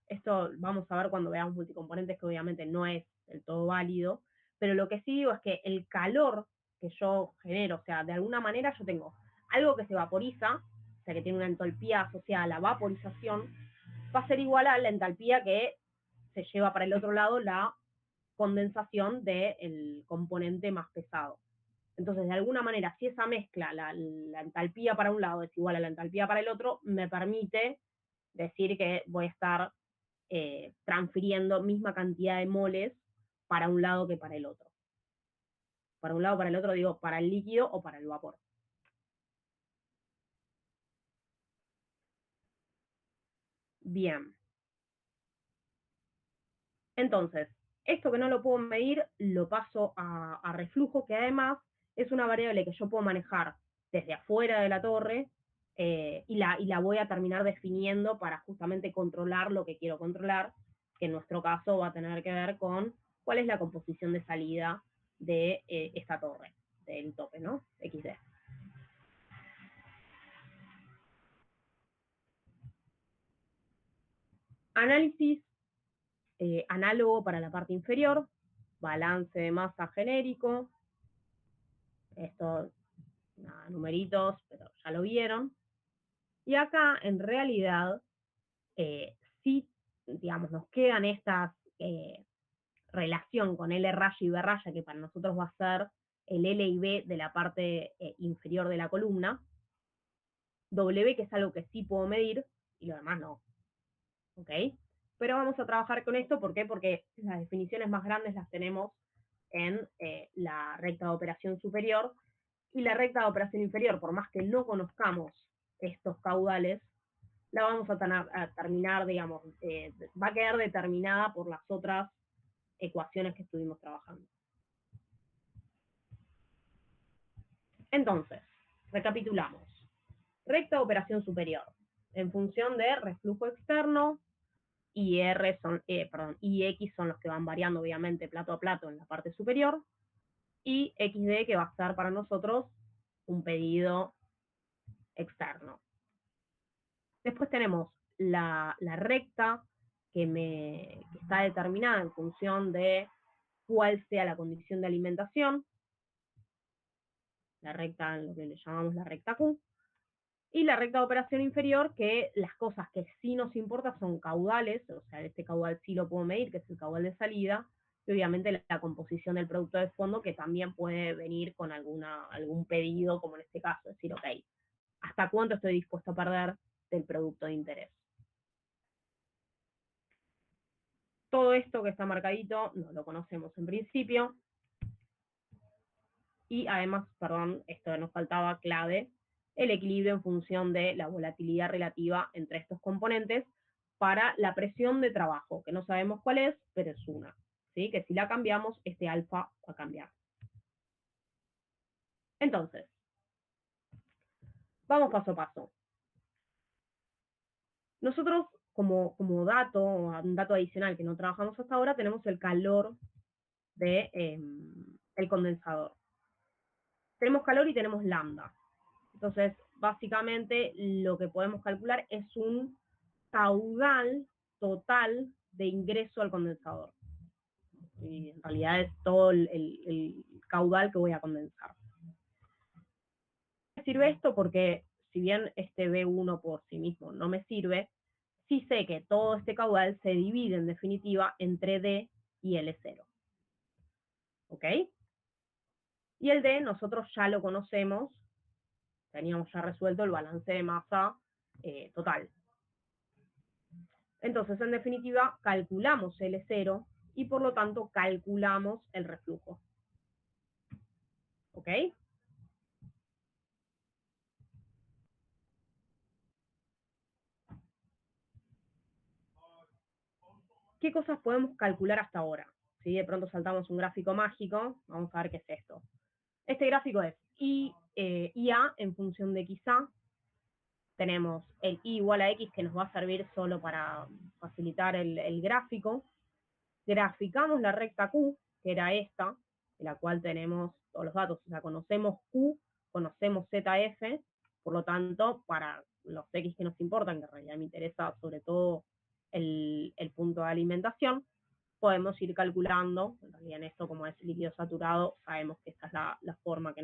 esto vamos a ver cuando veamos multicomponentes, que obviamente no es del todo válido, pero lo que sí digo es que el calor que yo genero, o sea, de alguna manera yo tengo algo que se vaporiza, o sea, que tiene una entalpía asociada a la vaporización, va a ser igual a la entalpía que se lleva para el otro lado la condensación del componente más pesado. Entonces, de alguna manera, si esa mezcla, la entalpía para un lado es igual a la entalpía para el otro, me permite decir que voy a estar transfiriendo misma cantidad de moles para un lado que para el otro. Para un lado o para el otro, digo, para el líquido o para el vapor. Bien. Entonces, esto que no lo puedo medir, lo paso a reflujo, que además es una variable que yo puedo manejar desde afuera de la torre y la voy a terminar definiendo para justamente controlar lo que quiero controlar, que en nuestro caso va a tener que ver con cuál es la composición de salida de esta torre, del tope, ¿no? XD. Análisis análogo para la parte inferior, balance de masa genérico, esto, nada, numeritos, pero ya lo vieron. Y acá, en realidad, sí, digamos, nos quedan estas relación con L raya y B raya, que para nosotros va a ser el L y B de la parte inferior de la columna, W, que es algo que sí puedo medir, y lo demás no. ¿Ok? Pero vamos a trabajar con esto, ¿por qué? Porque las definiciones más grandes las tenemos en la recta de operación superior, y la recta de operación inferior, por más que no conozcamos estos caudales, la vamos a terminar, digamos, va a quedar determinada por las otras ecuaciones que estuvimos trabajando. Entonces, recapitulamos. Recta de operación superior, en función de reflujo externo, y R son, y X son los que van variando, obviamente, plato a plato en la parte superior, y XD, que va a estar para nosotros un pedido externo. Después tenemos la recta que está determinada en función de cuál sea la condición de alimentación, la recta, lo que le llamamos la recta Q, y la recta de operación inferior, que las cosas que sí nos importan son caudales, o sea, este caudal sí lo puedo medir, que es el caudal de salida, y obviamente la composición del producto de fondo, que también puede venir con algún pedido, como en este caso, decir, ok, ¿hasta cuánto estoy dispuesto a perder del producto de interés? Todo esto que está marcadito no lo conocemos en principio, y además, perdón, esto nos faltaba clave, el equilibrio en función de la volatilidad relativa entre estos componentes para la presión de trabajo, que no sabemos cuál es, pero es una, ¿sí? Que si la cambiamos, este alfa va a cambiar. Entonces, vamos paso a paso. Nosotros, como dato, un dato adicional que no trabajamos hasta ahora, tenemos el calor del condensador. Tenemos calor y tenemos lambda. Entonces, básicamente, lo que podemos calcular es un caudal total de ingreso al condensador. Y en realidad es todo el caudal que voy a condensar. Me sirve esto porque, si bien este B1 por sí mismo no me sirve, sí sé que todo este caudal se divide en definitiva entre D y L0. ¿Ok? Y el D nosotros ya lo conocemos, teníamos ya resuelto el balance de masa total. Entonces, en definitiva, calculamos L0 y por lo tanto calculamos el reflujo. ¿Ok? ¿Qué cosas podemos calcular hasta ahora? si de pronto saltamos un gráfico mágico, vamos a ver qué es esto. Este gráfico es IA en función de XA. Tenemos el I igual a X, que nos va a servir solo para facilitar el gráfico. Graficamos la recta Q, que era esta, en la cual tenemos todos los datos. O sea, conocemos Q, conocemos ZF, por lo tanto, para los X que nos importan, que en realidad me interesa sobre todo el punto de alimentación, podemos ir calculando, en realidad en esto como es líquido saturado, sabemos que esta es la forma que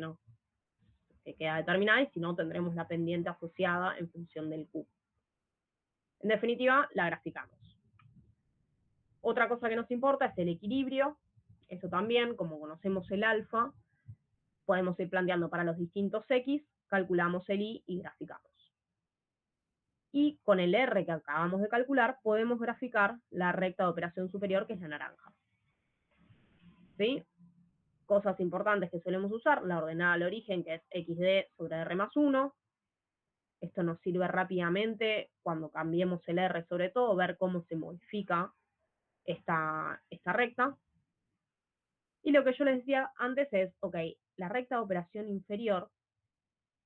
queda determinada, y si no tendremos la pendiente asociada en función del Q. En definitiva, la graficamos. Otra cosa que nos importa es el equilibrio. Eso también, como conocemos el alfa, podemos ir planteando para los distintos X, calculamos el Y y graficamos. Y con el R que acabamos de calcular, podemos graficar la recta de operación superior, que es la naranja. ¿Sí? Cosas importantes que solemos usar, la ordenada al origen, que es XD sobre R más 1. Esto nos sirve rápidamente cuando cambiemos el R, sobre todo, ver cómo se modifica esta recta. Y lo que yo les decía antes es, ok, la recta de operación inferior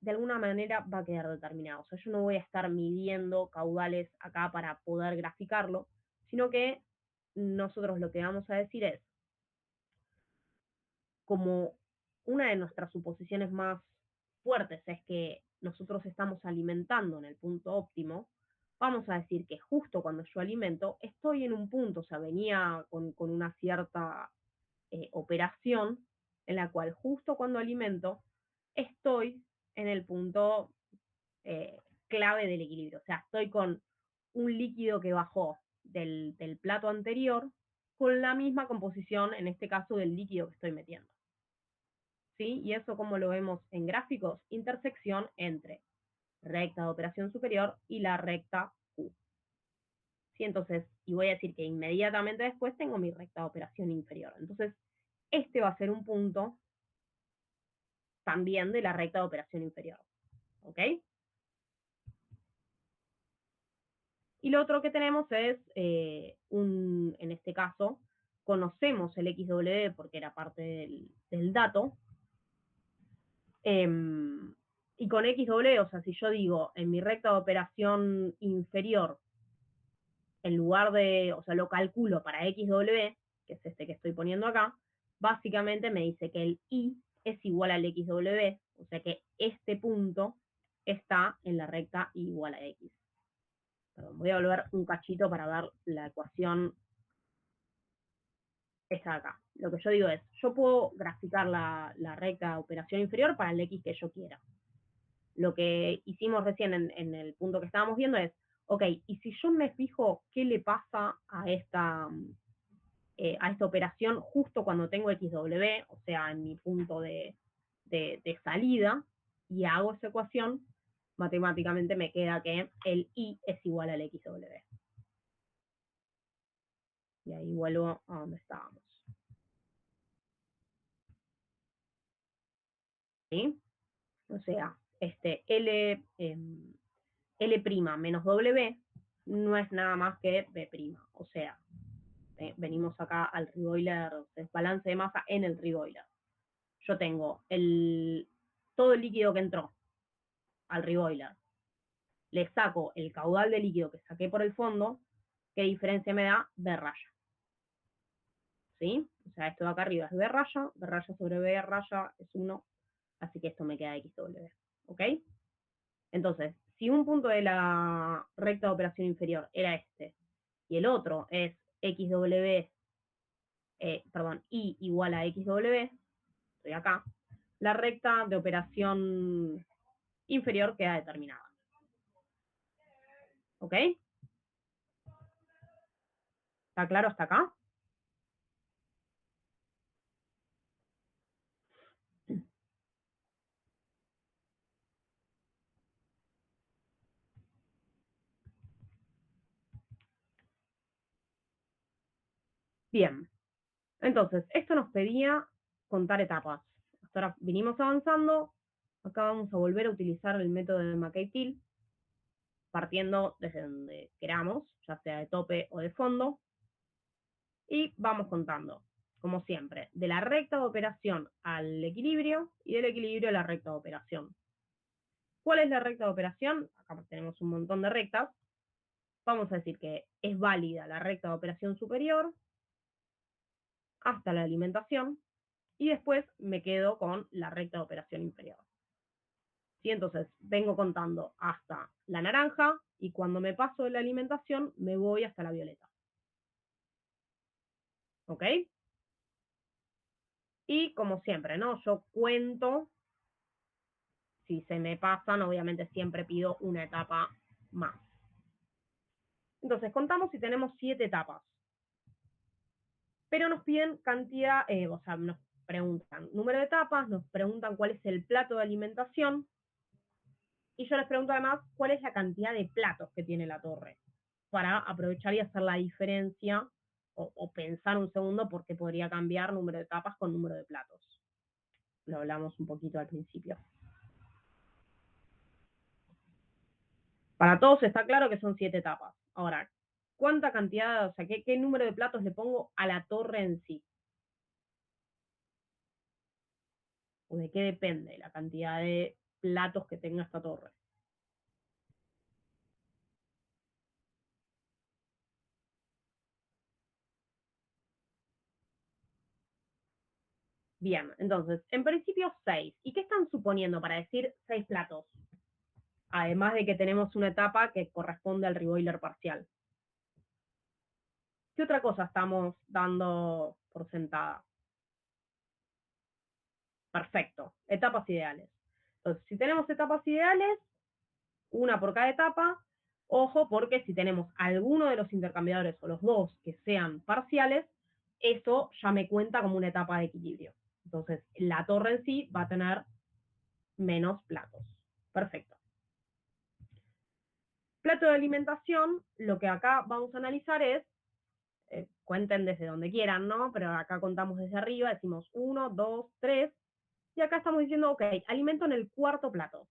de alguna manera va a quedar determinada. O sea, yo no voy a estar midiendo caudales acá para poder graficarlo, sino que nosotros lo que vamos a decir es, como una de nuestras suposiciones más fuertes es que nosotros estamos alimentando en el punto óptimo, vamos a decir que justo cuando yo alimento, estoy en un punto, o sea, venía con una cierta operación en la cual justo cuando alimento estoy en el punto clave del equilibrio. O sea, estoy con un líquido que bajó del plato anterior con la misma composición, en este caso, del líquido que estoy metiendo. ¿Sí? Y eso, como lo vemos en gráficos, intersección entre recta de operación superior y la recta Q. ¿Sí? Entonces, y voy a decir que inmediatamente después tengo mi recta de operación inferior. Entonces, este va a ser un punto también de la recta de operación inferior. ¿Ok? Y lo otro que tenemos es, en este caso, conocemos el XW porque era parte del dato, y con XW, o sea, si yo digo en mi recta de operación inferior, en lugar de, o sea, lo calculo para XW, que es este que estoy poniendo acá, básicamente me dice que el I es igual al XW, o sea que este punto está en la recta I igual a X. Perdón, voy a volver un cachito para ver la ecuación esta de acá. Lo que yo digo es, yo puedo graficar la recta de operación inferior para el X que yo quiera. Lo que hicimos recién en el punto que estábamos viendo es, ok, y si yo me fijo qué le pasa a esta operación justo cuando tengo XW, o sea, en mi punto de salida, y hago esa ecuación, matemáticamente me queda que el I es igual al XW. Y ahí vuelvo a donde estábamos. ¿Sí? O sea, L' menos W no es nada más que B'. O sea, venimos acá al reboiler, es balance de masa en el reboiler. Yo tengo todo el líquido que entró al reboiler. Le saco el caudal de líquido que saqué por el fondo, ¿qué diferencia me da? B raya. ¿Sí? O sea, esto de acá arriba es B raya sobre B raya es 1, así que esto me queda XW. ¿Ok? Entonces, si un punto de la recta de operación inferior era este, y el otro es XW, I igual a XW, estoy acá, la recta de operación inferior queda determinada. ¿Ok? ¿Está claro hasta acá? Bien. Entonces, esto nos pedía contar etapas. Hasta ahora vinimos avanzando. Acá vamos a volver a utilizar el método de McKay-Thiel, partiendo desde donde queramos, ya sea de tope o de fondo. Y vamos contando. como siempre, de la recta de operación al equilibrio y del equilibrio a la recta de operación. ¿Cuál es la recta de operación? Acá tenemos un montón de rectas. Vamos a decir que es válida la recta de operación superior hasta la alimentación y después me quedo con la recta de operación inferior. ¿Sí? Entonces vengo contando hasta la naranja y cuando me paso de la alimentación me voy hasta la violeta. ¿Ok? Y como siempre, ¿no? Yo cuento, si se me pasan, obviamente siempre pido una etapa más. Entonces contamos si tenemos 7 etapas. Pero nos piden cantidad, o sea, nos preguntan número de etapas, nos preguntan cuál es el plato de alimentación, y yo les pregunto además cuál es la cantidad de platos que tiene la torre, para aprovechar y hacer la diferencia, o pensar un segundo por qué podría cambiar número de etapas con número de platos. Lo hablamos un poquito al principio. Para todos está claro que son 7 etapas. Ahora, ¿cuánta cantidad, o sea, qué número de platos le pongo a la torre en sí? ¿O de qué depende la cantidad de platos que tenga esta torre? Bien, entonces, en principio 6. ¿Y qué están suponiendo para decir 6 platos? Además de que tenemos una etapa que corresponde al reboiler parcial. ¿Qué otra cosa estamos dando por sentada? Perfecto, etapas ideales. Entonces, si tenemos etapas ideales, una por cada etapa, ojo porque si tenemos alguno de los intercambiadores o los dos que sean parciales, eso ya me cuenta como una etapa de equilibrio. Entonces, la torre en sí va a tener menos platos. Perfecto. Plato de alimentación, lo que acá vamos a analizar es, cuenten desde donde quieran, ¿no? Pero acá contamos desde arriba, decimos 1, 2, 3, y acá estamos diciendo, ok, alimento en el cuarto plato,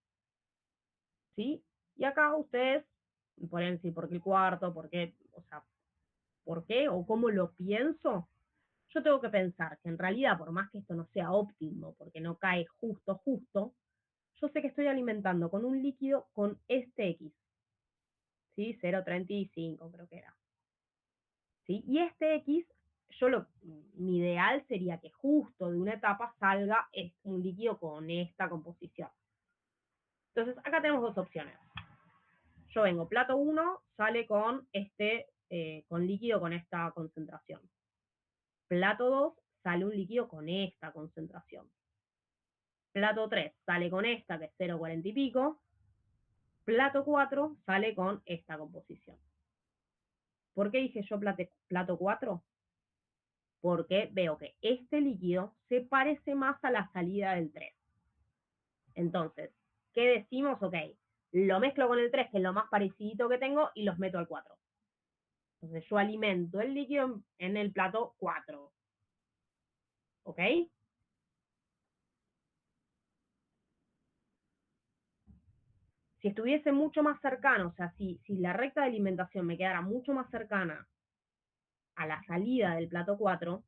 ¿sí? Y acá ustedes pueden decir, ¿por qué el cuarto? ¿Por qué? O sea, ¿por qué? ¿O cómo lo pienso? Yo tengo que pensar que en realidad, por más que esto no sea óptimo, porque no cae justo, yo sé que estoy alimentando con un líquido con este X, ¿sí? 0,35 creo que era. ¿Sí? Y este X, mi ideal sería que justo de una etapa salga un líquido con esta composición. Entonces, acá tenemos dos opciones. Yo vengo, plato 1 sale con con líquido con esta concentración. Plato 2 sale un líquido con esta concentración. Plato 3 sale con esta, que es 0,40 y pico. Plato 4 sale con esta composición. ¿Por qué dije yo plato 4? Porque veo que este líquido se parece más a la salida del 3. Entonces, ¿qué decimos? Ok, lo mezclo con el 3, que es lo más parecido que tengo, y los meto al 4. Entonces yo alimento el líquido en el plato 4. ¿Ok? Si estuviese mucho más cercano, o sea, si la recta de alimentación me quedara mucho más cercana a la salida del plato 4,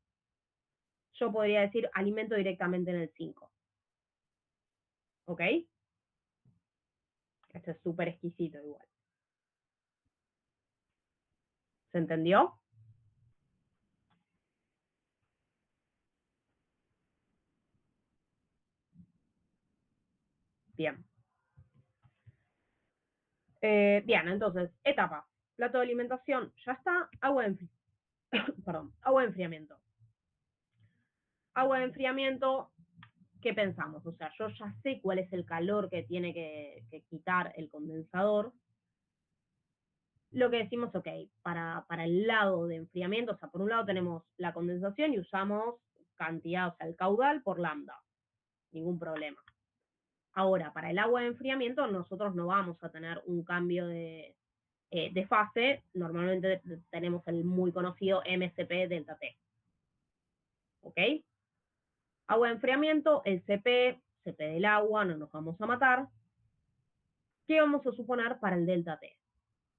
yo podría decir alimento directamente en el 5. ¿Ok? Esto es súper exquisito igual. ¿Se entendió? Bien. Bien, entonces, etapa. Plato de alimentación, ya está. Agua de enfriamiento. Agua de enfriamiento, ¿qué pensamos? O sea, yo ya sé cuál es el calor que tiene que quitar el condensador. Lo que decimos, ok, para el lado de enfriamiento, o sea, por un lado tenemos la condensación y usamos cantidad, o sea, el caudal por lambda. Ningún problema. Ahora, para el agua de enfriamiento, nosotros no vamos a tener un cambio de fase. Normalmente tenemos el muy conocido MCP delta T. ¿Ok? Agua de enfriamiento, el CP del agua, no nos vamos a matar. ¿Qué vamos a suponer para el delta T?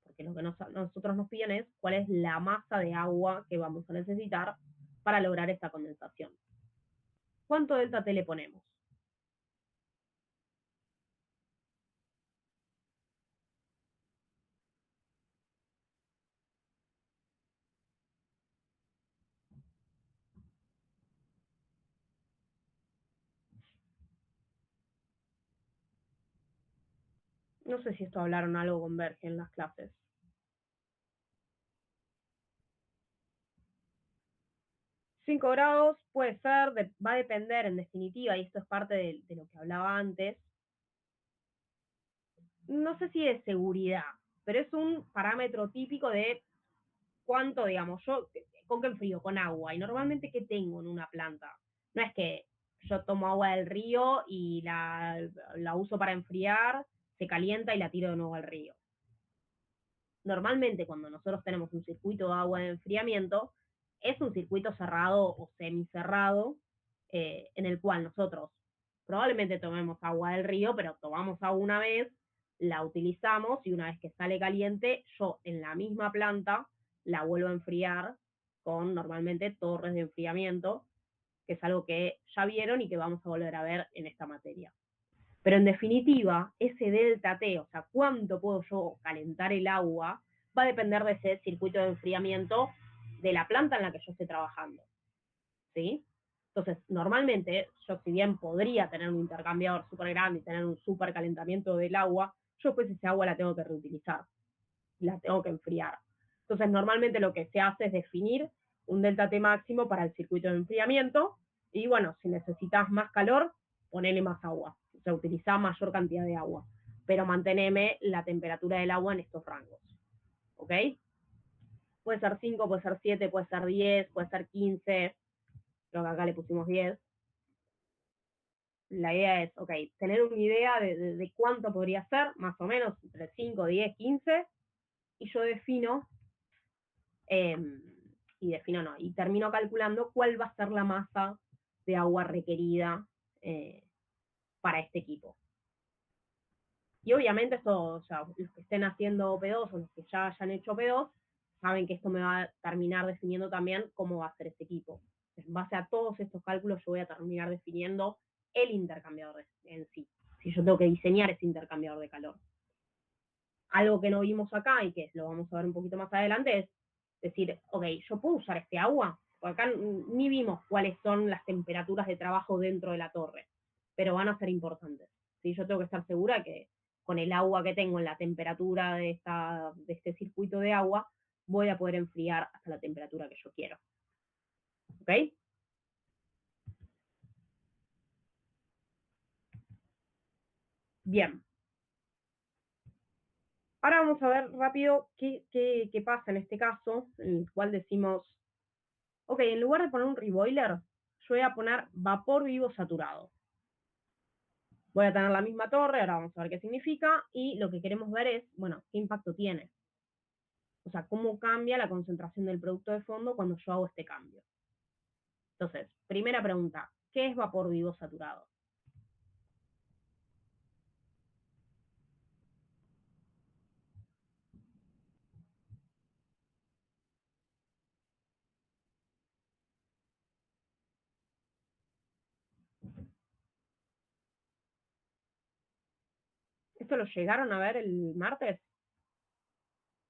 Porque lo que nosotros nos piden es cuál es la masa de agua que vamos a necesitar para lograr esta condensación. ¿Cuánto delta T le ponemos? No sé si esto hablaron algo con Verge en las clases. 5 grados puede ser, va a depender en definitiva, y esto es parte de lo que hablaba antes, no sé si de seguridad, pero es un parámetro típico de cuánto, digamos, yo, ¿con qué enfrío? Con agua. Y normalmente, ¿qué tengo en una planta? No es que yo tomo agua del río y la uso para enfriar, se calienta y la tiro de nuevo al río. Normalmente, cuando nosotros tenemos un circuito de agua de enfriamiento, es un circuito cerrado o semicerrado, en el cual nosotros probablemente tomemos agua del río, pero tomamos agua una vez, la utilizamos y una vez que sale caliente, yo en la misma planta la vuelvo a enfriar con normalmente torres de enfriamiento, que es algo que ya vieron y que vamos a volver a ver en esta materia. Pero en definitiva, ese delta T, o sea, cuánto puedo yo calentar el agua, va a depender de ese circuito de enfriamiento de la planta en la que yo esté trabajando. ¿Sí? Entonces, normalmente, yo si bien podría tener un intercambiador súper grande y tener un súper calentamiento del agua, yo pues ese agua la tengo que reutilizar, la tengo que enfriar. Entonces, normalmente lo que se hace es definir un delta T máximo para el circuito de enfriamiento y bueno, si necesitas más calor, ponele más agua, o sea, utilizar mayor cantidad de agua, pero manteneme la temperatura del agua en estos rangos. ¿Ok? Puede ser 5, puede ser 7, puede ser 10, puede ser 15, creo que acá le pusimos 10. La idea es, ok, tener una idea de cuánto podría ser, más o menos entre 5, 10, 15, y yo defino, eh, y termino calculando cuál va a ser la masa de agua requerida para este equipo. Y obviamente esto, o sea, los que estén haciendo P2 o los que ya hayan hecho P2, saben que esto me va a terminar definiendo también cómo va a ser este equipo. En base a todos estos cálculos yo voy a terminar definiendo el intercambiador en sí, si yo tengo que diseñar ese intercambiador de calor. Algo que no vimos acá y que lo vamos a ver un poquito más adelante es decir, ok, yo puedo usar este agua, porque acá ni vimos cuáles son las temperaturas de trabajo dentro de la torre, pero van a ser importantes. ¿Sí? Yo tengo que estar segura que con el agua que tengo en la temperatura de este circuito de agua, voy a poder enfriar hasta la temperatura que yo quiero. ¿Ok? Bien. Ahora vamos a ver rápido qué pasa en este caso, en el cual decimos, ok, en lugar de poner un reboiler, yo voy a poner vapor vivo saturado. Voy a tener la misma torre, ahora vamos a ver qué significa, y lo que queremos ver es, bueno, qué impacto tiene. O sea, cómo cambia la concentración del producto de fondo cuando yo hago este cambio. Entonces, primera pregunta, ¿qué es vapor vivo saturado? ¿Esto lo llegaron a ver el martes?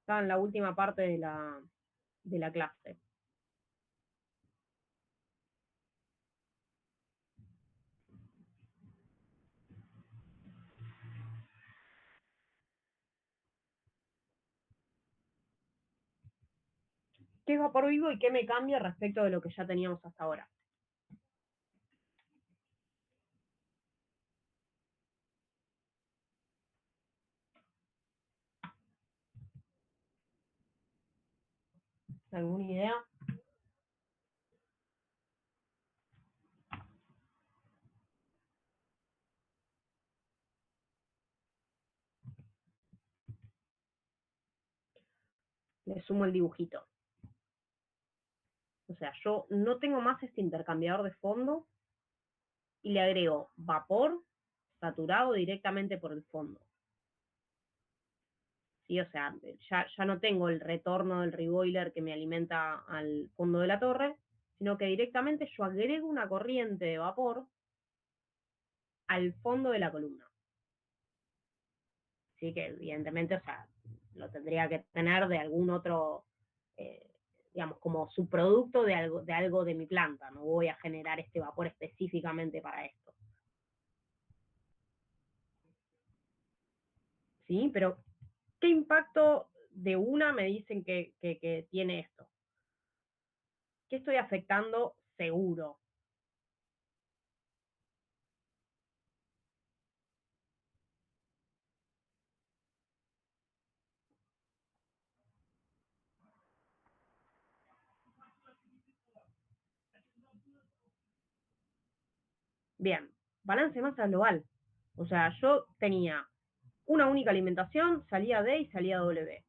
Estaba en la última parte de la clase. ¿Qué es vapor vivo y qué me cambia respecto de lo que ya teníamos hasta ahora? ¿Alguna idea? Le sumo el dibujito. O sea, yo no tengo más este intercambiador de fondo y le agrego vapor saturado directamente por el fondo. ¿Sí? O sea, ya no tengo el retorno del reboiler que me alimenta al fondo de la torre, sino que directamente yo agrego una corriente de vapor al fondo de la columna. Así que evidentemente, o sea, lo tendría que tener de algún otro, digamos, como subproducto de algo de mi planta. No voy a generar este vapor específicamente para esto. ¿Sí? Pero, ¿qué impacto de una me dicen que tiene esto? ¿Qué estoy afectando seguro? Bien, balance de masa global. O sea, yo tenía una única alimentación, salía D y salía W.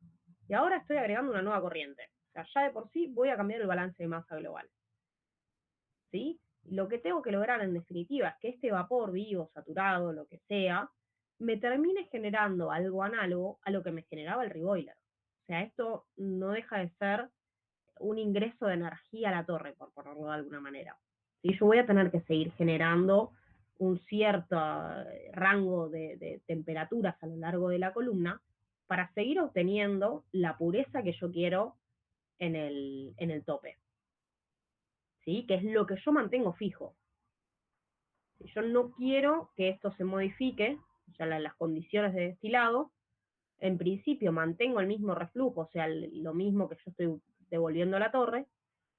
Y ahora estoy agregando una nueva corriente. O sea, ya de por sí voy a cambiar el balance de masa global. ¿Sí? Lo que tengo que lograr en definitiva es que este vapor vivo, saturado, lo que sea, me termine generando algo análogo a lo que me generaba el reboiler. O sea, esto no deja de ser un ingreso de energía a la torre, por ponerlo de alguna manera. ¿Sí? Yo voy a tener que seguir generando un cierto rango de temperaturas a lo largo de la columna para seguir obteniendo la pureza que yo quiero en el tope. ¿Sí? Que es lo que yo mantengo fijo. Yo no quiero que esto se modifique, o sea, las condiciones de destilado. En principio mantengo el mismo reflujo, o sea, lo mismo que yo estoy devolviendo a la torre,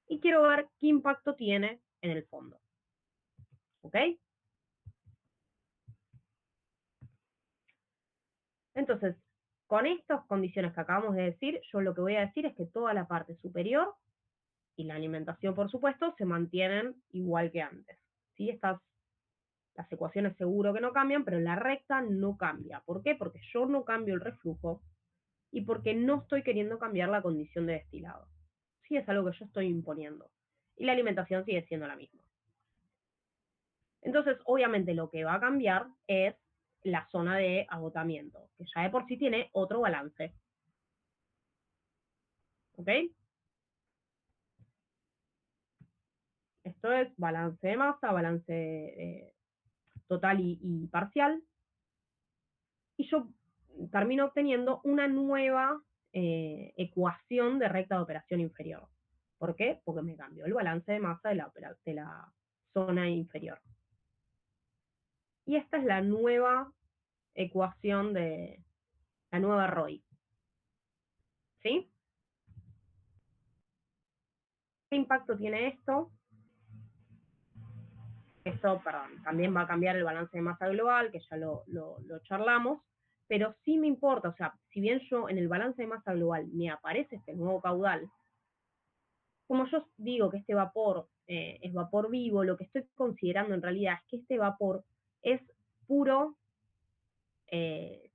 y quiero ver qué impacto tiene en el fondo. ¿Ok? Entonces, con estas condiciones que acabamos de decir, yo lo que voy a decir es que toda la parte superior y la alimentación, por supuesto, se mantienen igual que antes. ¿Sí? Las ecuaciones seguro que no cambian, pero la recta no cambia. ¿Por qué? Porque yo no cambio el reflujo y porque no estoy queriendo cambiar la condición de destilado. Sí, es algo que yo estoy imponiendo. Y la alimentación sigue siendo la misma. Entonces, obviamente lo que va a cambiar es la zona de agotamiento, que ya de por sí tiene otro balance. ¿Ok? Esto es balance de masa, balance total y parcial. Y yo termino obteniendo una nueva ecuación de recta de operación inferior. ¿Por qué? Porque me cambió el balance de masa de la zona inferior. Y esta es la nueva ecuación de la nueva ROI. ¿Sí? ¿Qué impacto tiene esto? Esto, perdón, también va a cambiar el balance de masa global, que ya lo charlamos, pero sí me importa, o sea, si bien yo en el balance de masa global me aparece este nuevo caudal, como yo digo que este vapor es vapor vivo, lo que estoy considerando en realidad es que este vapor es puro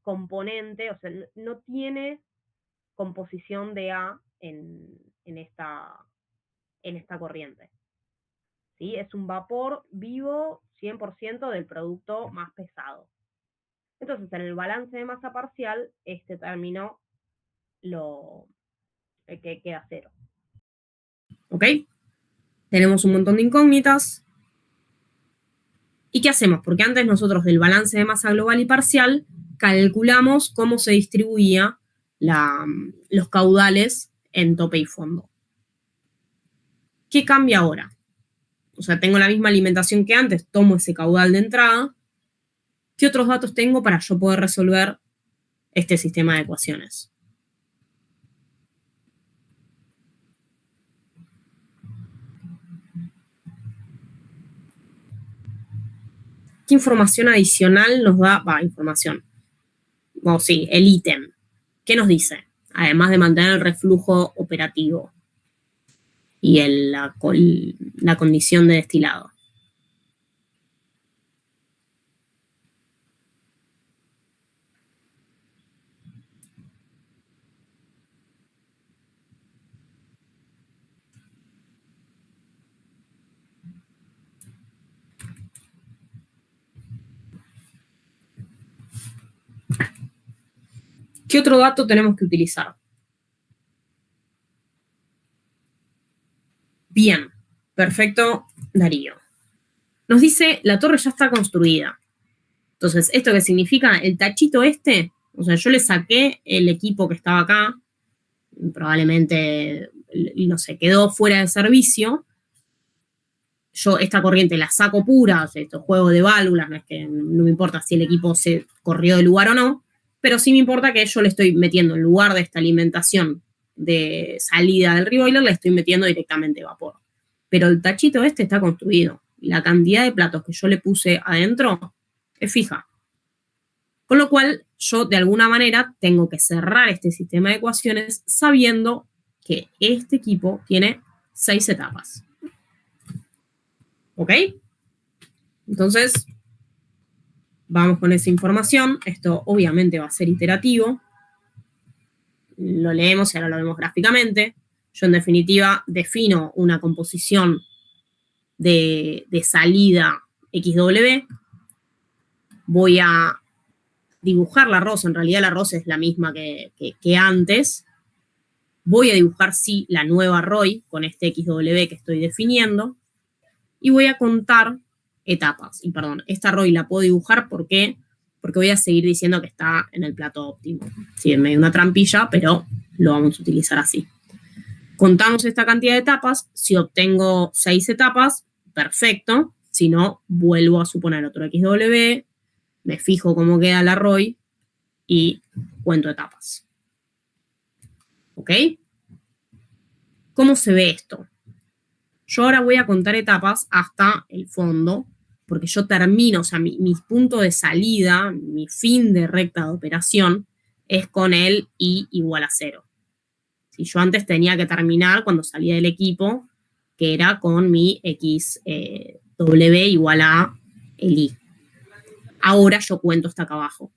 componente, o sea, no tiene composición de A en esta corriente. ¿Sí? Es un vapor vivo 100% del producto más pesado. Entonces, en el balance de masa parcial, este término que queda cero. ¿Ok? Tenemos un montón de incógnitas. ¿Y qué hacemos? Porque antes nosotros del balance de masa global y parcial calculamos cómo se distribuía los caudales en tope y fondo. ¿Qué cambia ahora? O sea, tengo la misma alimentación que antes, tomo ese caudal de entrada. ¿Qué otros datos tengo para yo poder resolver este sistema de ecuaciones? ¿Qué información adicional nos da? Información. O sí, el ítem. ¿Qué nos dice? Además de mantener el reflujo operativo y la condición de destilado. ¿Qué otro dato tenemos que utilizar? Bien, Perfecto, Darío. Nos dice, la torre ya está construida. Entonces, ¿esto qué significa? El tachito este, o sea, yo le saqué el equipo que estaba acá, probablemente, no sé, quedó fuera de servicio. Yo esta corriente la saco pura, o sea, esto es juego de válvulas, no es que no me importa si el equipo se corrió del lugar o no, pero sí me importa que yo le estoy metiendo en lugar de esta alimentación de salida del reboiler, le estoy metiendo directamente vapor. Pero el tachito este está construido. La cantidad de platos que yo le puse adentro es fija. Con lo cual, yo de alguna manera tengo que cerrar este sistema de ecuaciones sabiendo que este equipo tiene 6 etapas. ¿Ok? Entonces, vamos con esa información. Esto obviamente va a ser iterativo. Lo leemos y ahora lo vemos gráficamente. Yo en definitiva defino una composición de salida XW. Voy a dibujar la ROS. En realidad la ROS es la misma que antes. Voy a dibujar, sí, la nueva ROI con este XW que estoy definiendo. Y voy a contar etapas. Y perdón, esta ROI la puedo dibujar porque voy a seguir diciendo que está en el plato óptimo. Sí, en medio de una trampilla, pero lo vamos a utilizar así. Contamos esta cantidad de etapas. Si obtengo 6 etapas, perfecto. Si no, vuelvo a suponer otro XW, me fijo cómo queda la ROI y cuento etapas. ¿Ok? ¿Cómo se ve esto? Yo ahora voy a contar etapas hasta el fondo, porque yo termino, o sea, mi punto de salida, mi fin de recta de operación es con el I igual a 0. Si yo antes tenía que terminar cuando salía del equipo, que era con mi XW igual a el I. Ahora yo cuento hasta acá abajo.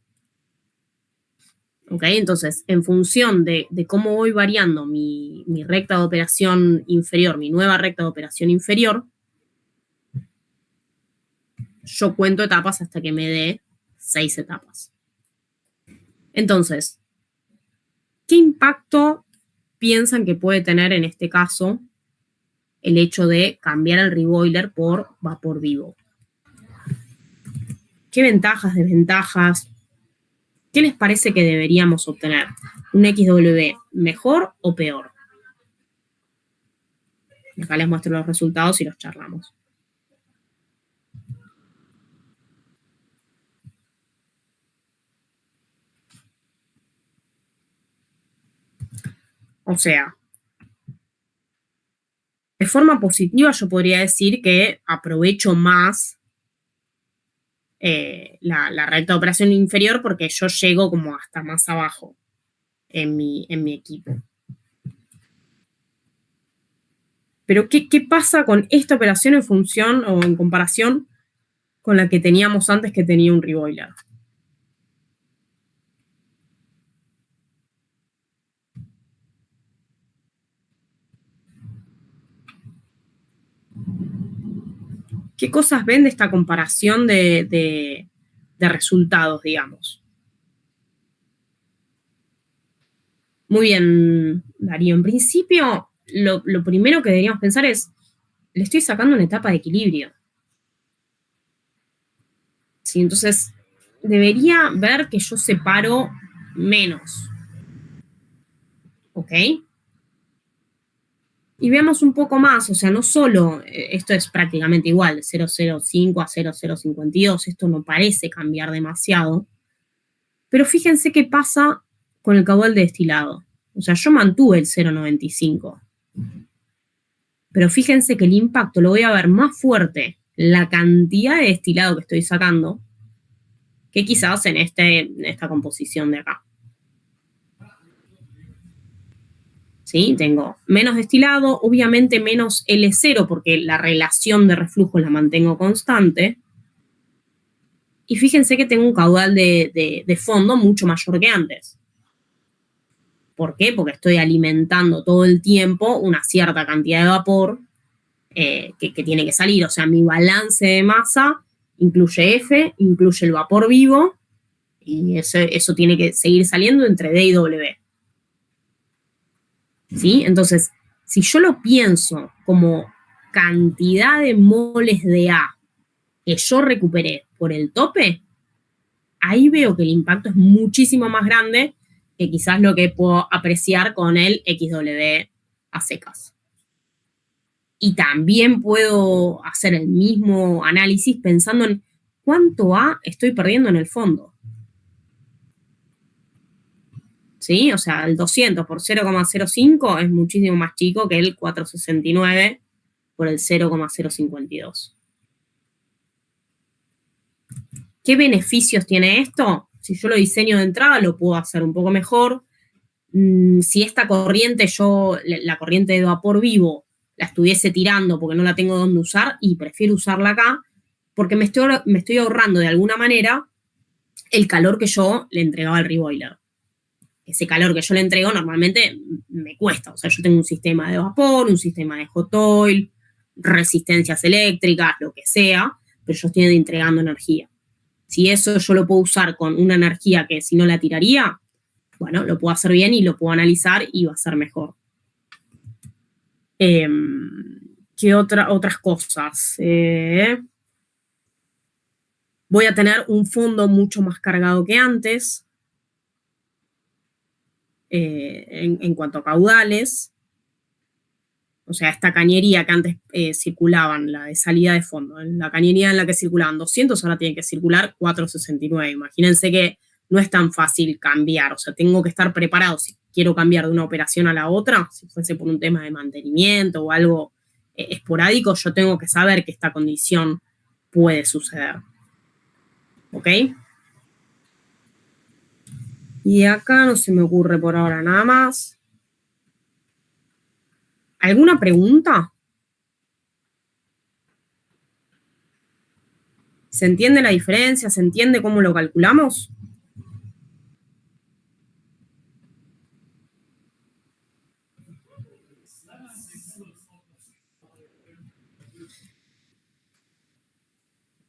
¿Ok? Entonces, en función de cómo voy variando mi recta de operación inferior, mi nueva recta de operación inferior, yo cuento etapas hasta que me dé 6 etapas. Entonces, ¿qué impacto piensan que puede tener en este caso el hecho de cambiar el reboiler por vapor vivo? ¿Qué ventajas, desventajas? ¿Qué les parece que deberíamos obtener? ¿Un XW mejor o peor? Acá les muestro los resultados y los charlamos. O sea, de forma positiva yo podría decir que aprovecho más la recta de operación inferior porque yo llego como hasta más abajo en mi equipo. Pero ¿qué pasa con esta operación en función o en comparación con la que teníamos antes que tenía un reboiler? ¿Qué cosas ven de esta comparación de resultados, digamos? Muy bien, Darío. En principio, lo primero que deberíamos pensar es, le estoy sacando una etapa de equilibrio. ¿Sí? Entonces, debería ver que yo separo menos. ¿Ok? Y veamos un poco más, o sea, no solo, esto es prácticamente igual, 0,05 a 0,052, esto no parece cambiar demasiado, pero fíjense qué pasa con el caudal de destilado. O sea, yo mantuve el 0,95, pero fíjense que el impacto lo voy a ver más fuerte, la cantidad de destilado que estoy sacando, que quizás en esta composición de acá. ¿Sí? Tengo menos destilado, obviamente menos L0 porque la relación de reflujo la mantengo constante. Y fíjense que tengo un caudal de fondo mucho mayor que antes. ¿Por qué? Porque estoy alimentando todo el tiempo una cierta cantidad de vapor que tiene que salir. O sea, mi balance de masa incluye F, incluye el vapor vivo, y eso tiene que seguir saliendo entre D y W. ¿Sí? Entonces, si yo lo pienso como cantidad de moles de A que yo recuperé por el tope, ahí veo que el impacto es muchísimo más grande que quizás lo que puedo apreciar con el XW a secas. Y también puedo hacer el mismo análisis pensando en cuánto A estoy perdiendo en el fondo. ¿Sí? O sea, el 200 por 0,05 es muchísimo más chico que el 469 por el 0,052. ¿Qué beneficios tiene esto? Si yo lo diseño de entrada, lo puedo hacer un poco mejor. Si esta corriente, la corriente de vapor vivo, la estuviese tirando porque no la tengo donde usar y prefiero usarla acá, porque me estoy ahorrando de alguna manera el calor que yo le entregaba al reboiler. Ese calor que yo le entrego normalmente me cuesta. O sea, yo tengo un sistema de vapor, un sistema de hot oil, resistencias eléctricas, lo que sea, pero yo estoy entregando energía. Si eso yo lo puedo usar con una energía que si no la tiraría, bueno, lo puedo hacer bien y lo puedo analizar y va a ser mejor. ¿Qué otras cosas? Voy a tener un fondo mucho más cargado que antes. En cuanto a caudales, o sea, esta cañería que antes circulaban, la de salida de fondo, la cañería en la que circulaban 200, ahora tiene que circular 469. Imagínense que no es tan fácil cambiar, o sea, tengo que estar preparado si quiero cambiar de una operación a la otra, si fuese por un tema de mantenimiento o algo esporádico, yo tengo que saber que esta condición puede suceder. ¿Ok? Y acá no se me ocurre por ahora nada más. ¿Alguna pregunta? ¿Se entiende la diferencia? ¿Se entiende cómo lo calculamos?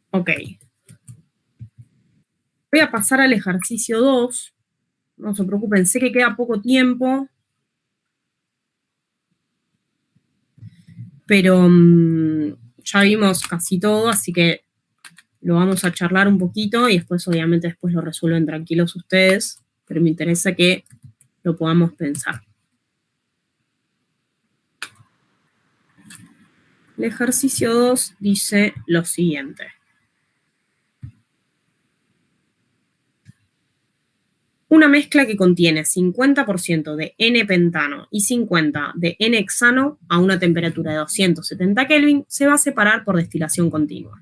Ok. Voy a pasar al ejercicio 2. No se preocupen, sé que queda poco tiempo. Pero ya vimos casi todo, así que lo vamos a charlar un poquito y después, obviamente, después lo resuelven tranquilos ustedes. Pero me interesa que lo podamos pensar. El ejercicio 2 dice lo siguiente. Una mezcla que contiene 50% de N-pentano y 50% de N-hexano a una temperatura de 270 Kelvin se va a separar por destilación continua.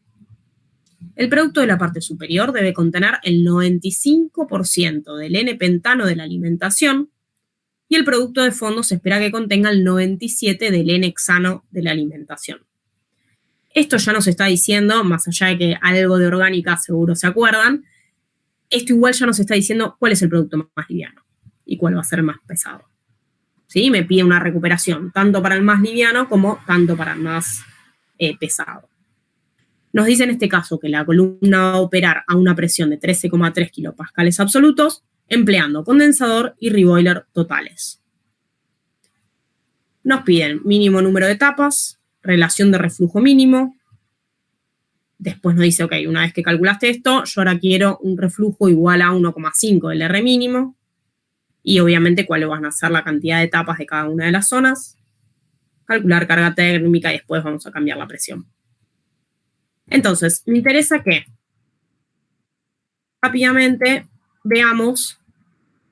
El producto de la parte superior debe contener el 95% del N-pentano de la alimentación y el producto de fondo se espera que contenga el 97% del N-hexano de la alimentación. Esto ya nos está diciendo, más allá de que algo de orgánica seguro se acuerdan, esto igual ya nos está diciendo cuál es el producto más liviano y cuál va a ser más pesado. ¿Sí? Me pide una recuperación tanto para el más liviano como tanto para el más pesado. Nos dice en este caso que la columna va a operar a una presión de 13,3 kilopascales absolutos, empleando condensador y reboiler totales. Nos piden mínimo número de etapas, relación de reflujo mínimo. Después nos dice, ok, una vez que calculaste esto, yo ahora quiero un reflujo igual a 1,5 del R mínimo. Y obviamente cuáles van a ser la cantidad de etapas de cada una de las zonas. Calcular carga térmica y después vamos a cambiar la presión. Entonces, me interesa que rápidamente veamos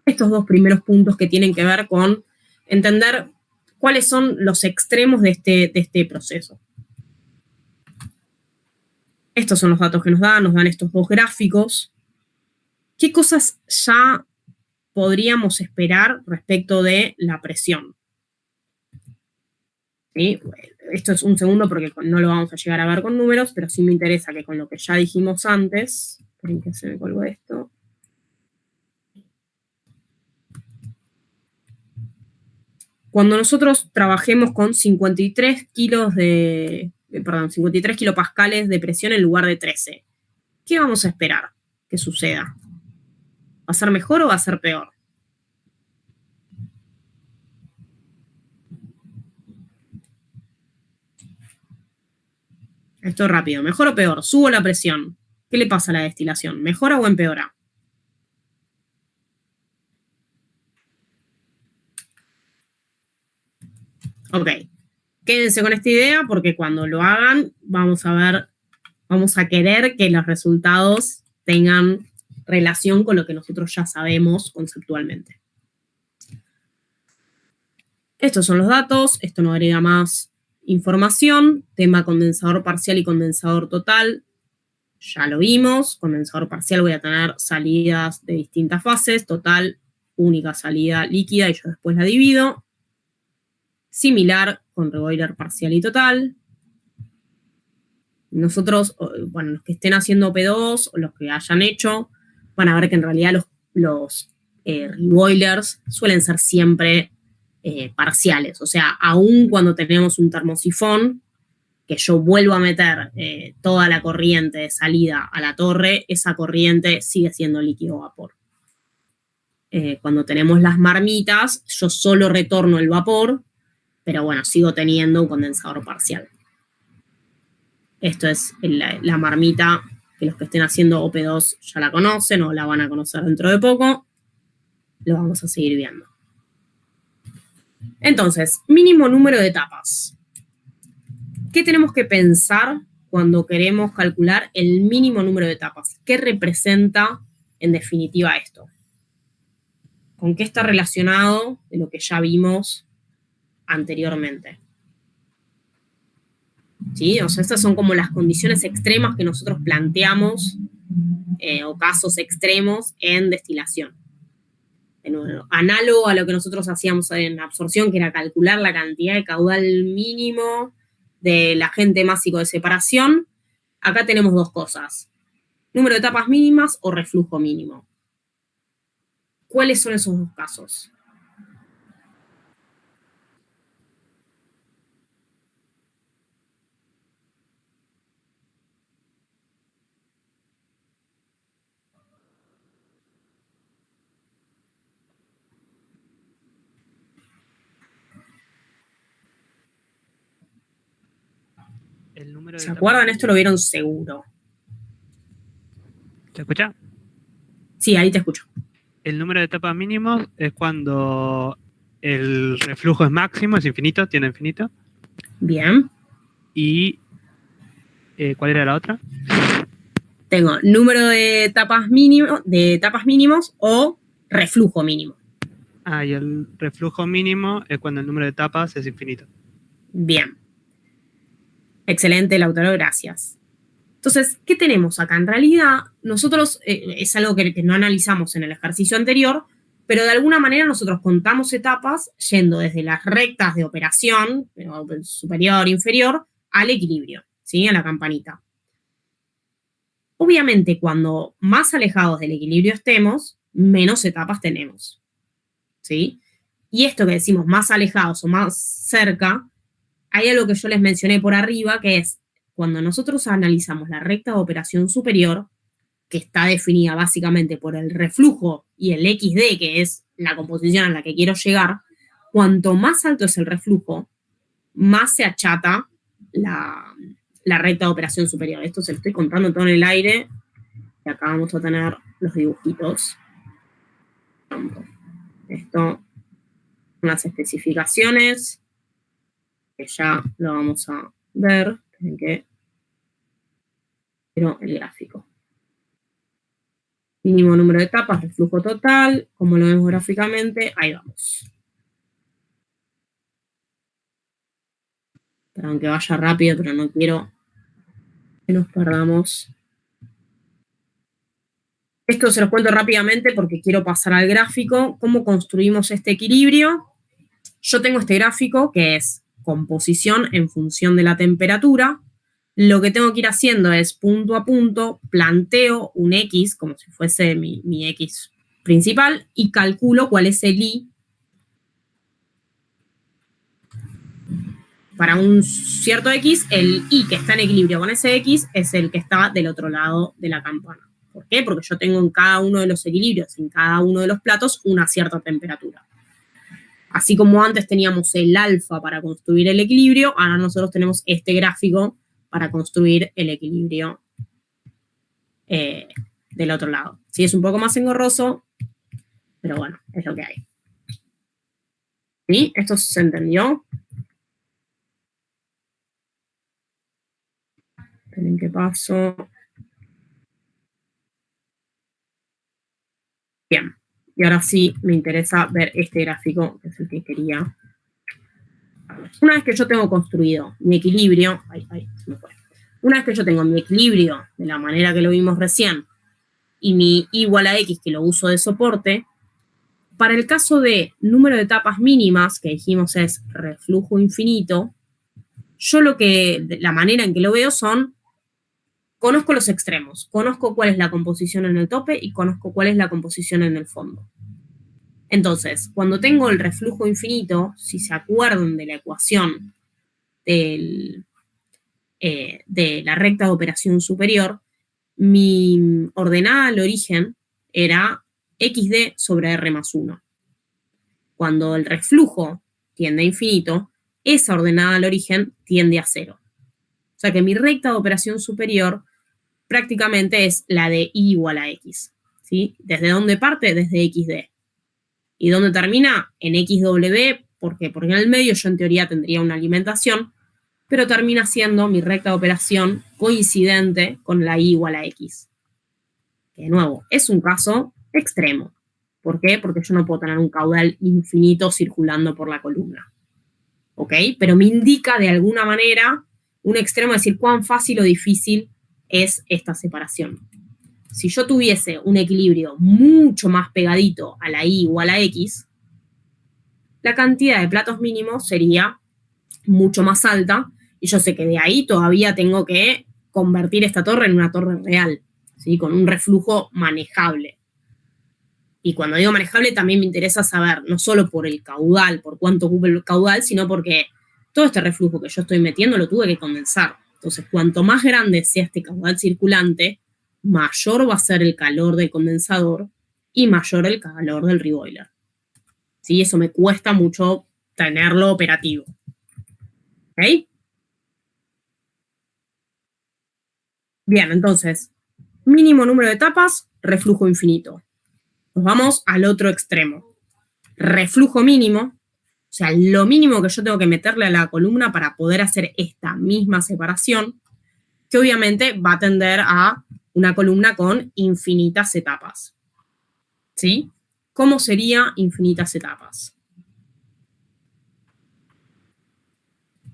estos dos primeros puntos que tienen que ver con entender cuáles son los extremos de este proceso. Estos son los datos que nos dan estos dos gráficos. ¿Qué cosas ya podríamos esperar respecto de la presión? ¿Sí? Esto es un segundo porque no lo vamos a llegar a ver con números, pero sí me interesa que con lo que ya dijimos antes, esperen que se me colgó esto. Cuando nosotros trabajemos con 53 kilopascales de presión en lugar de 13, ¿qué vamos a esperar que suceda? ¿Va a ser mejor o va a ser peor? Esto es rápido. ¿Mejor o peor? Subo la presión. ¿Qué le pasa a la destilación? ¿Mejora o empeora? Ok. Quédense con esta idea porque cuando lo hagan vamos a querer que los resultados tengan relación con lo que nosotros ya sabemos conceptualmente. Estos son los datos, esto no agrega más información, tema condensador parcial y condensador total, ya lo vimos, condensador parcial voy a tener salidas de distintas fases, total, única salida líquida y yo después la divido. Similar con reboiler parcial y total. Nosotros, bueno, los que estén haciendo P2 o los que hayan hecho, van a ver que en realidad los reboilers suelen ser siempre parciales. O sea, aún cuando tenemos un termosifón, que yo vuelvo a meter toda la corriente de salida a la torre, esa corriente sigue siendo líquido vapor. Cuando tenemos las marmitas, yo solo retorno el vapor, pero bueno, sigo teniendo un condensador parcial. Esto es la marmita que los que estén haciendo OP2 ya la conocen o la van a conocer dentro de poco. Lo vamos a seguir viendo. Entonces, mínimo número de etapas. ¿Qué tenemos que pensar cuando queremos calcular el mínimo número de etapas? ¿Qué representa en definitiva esto? ¿Con qué está relacionado de lo que ya vimos anteriormente? ¿Sí? O sea, estas son como las condiciones extremas que nosotros planteamos o casos extremos en destilación. Bueno, análogo a lo que nosotros hacíamos en absorción, que era calcular la cantidad de caudal mínimo del agente másico de separación, acá tenemos dos cosas. Número de etapas mínimas o reflujo mínimo. ¿Cuáles son esos dos casos? El número de ¿Se acuerdan? Esto lo vieron seguro. ¿Se escucha? Sí, ahí te escucho. El número de etapas mínimos es cuando el reflujo es máximo, es infinito, tiene infinito. Bien. Y ¿cuál era la otra? Tengo número de etapas mínimos o reflujo mínimo. Ah, y el reflujo mínimo es cuando el número de etapas es infinito. Bien. Excelente, Lautaro, gracias. Entonces, ¿qué tenemos acá? En realidad, nosotros, es algo que no analizamos en el ejercicio anterior, pero de alguna manera nosotros contamos etapas yendo desde las rectas de operación, superior, inferior, al equilibrio, ¿sí? A la campanita. Obviamente, cuando más alejados del equilibrio estemos, menos etapas tenemos, ¿sí? Y esto que decimos más alejados o más cerca, hay algo que yo les mencioné por arriba, que es cuando nosotros analizamos la recta de operación superior, que está definida básicamente por el reflujo y el XD, que es la composición a la que quiero llegar, cuanto más alto es el reflujo, más se achata la recta de operación superior. Esto se lo estoy contando todo en el aire, y acá vamos a tener los dibujitos. Esto, unas especificaciones, que ya lo vamos a ver, pero el gráfico. Mínimo número de etapas, reflujo total, como lo vemos gráficamente, ahí vamos. Perdón que vaya rápido, pero no quiero que nos perdamos. Esto se los cuento rápidamente porque quiero pasar al gráfico. ¿Cómo construimos este equilibrio? Yo tengo este gráfico que es composición en función de la temperatura. Lo que tengo que ir haciendo es punto a punto, planteo un X como si fuese mi X principal y calculo cuál es el Y para un cierto X. El Y que está en equilibrio con ese X es el que está del otro lado de la campana. ¿Por qué? Porque yo tengo en cada uno de los equilibrios, en cada uno de los platos, una cierta temperatura. Así como antes teníamos el alfa para construir el equilibrio, ahora nosotros tenemos este gráfico para construir el equilibrio del otro lado. Sí, es un poco más engorroso, pero bueno, es lo que hay. ¿Sí? ¿Esto se entendió? ¿En qué paso? Bien. Y ahora sí me interesa ver este gráfico, que es el que quería. Una vez que yo tengo construido mi equilibrio, se me fue. Una vez que yo tengo mi equilibrio de la manera que lo vimos recién y mi y igual a x que lo uso de soporte, para el caso de número de etapas mínimas, que dijimos es reflujo infinito, yo la manera en que lo veo son, conozco los extremos, conozco cuál es la composición en el tope y conozco cuál es la composición en el fondo. Entonces, cuando tengo el reflujo infinito, si se acuerdan de la ecuación de la recta de operación superior, mi ordenada al origen era xd sobre r más 1. Cuando el reflujo tiende a infinito, esa ordenada al origen tiende a 0. O sea que mi recta de operación superior prácticamente es la de y igual a x. ¿Sí? ¿Desde dónde parte? Desde xd. ¿Y dónde termina? En xw. ¿Por qué? Porque en el medio yo en teoría tendría una alimentación, pero termina siendo mi recta de operación coincidente con la y igual a x. Que de nuevo, es un caso extremo. ¿Por qué? Porque yo no puedo tener un caudal infinito circulando por la columna. ¿Ok? Pero me indica de alguna manera un extremo, es decir, cuán fácil o difícil es esta separación. Si yo tuviese un equilibrio mucho más pegadito a la y igual a x, la cantidad de platos mínimos sería mucho más alta y yo sé que de ahí todavía tengo que convertir esta torre en una torre real, ¿sí? Con un reflujo manejable. Y cuando digo manejable también me interesa saber, no solo por el caudal, por cuánto ocupa el caudal, sino porque todo este reflujo que yo estoy metiendo lo tuve que condensar. Entonces, cuanto más grande sea este caudal circulante, mayor va a ser el calor del condensador y mayor el calor del reboiler. ¿Sí? Eso me cuesta mucho tenerlo operativo. ¿Ok? Bien, entonces, mínimo número de etapas, reflujo infinito. Nos vamos al otro extremo. Reflujo mínimo, o sea, lo mínimo que yo tengo que meterle a la columna para poder hacer esta misma separación, que obviamente va a tender a una columna con infinitas etapas. ¿Sí? ¿Cómo sería infinitas etapas?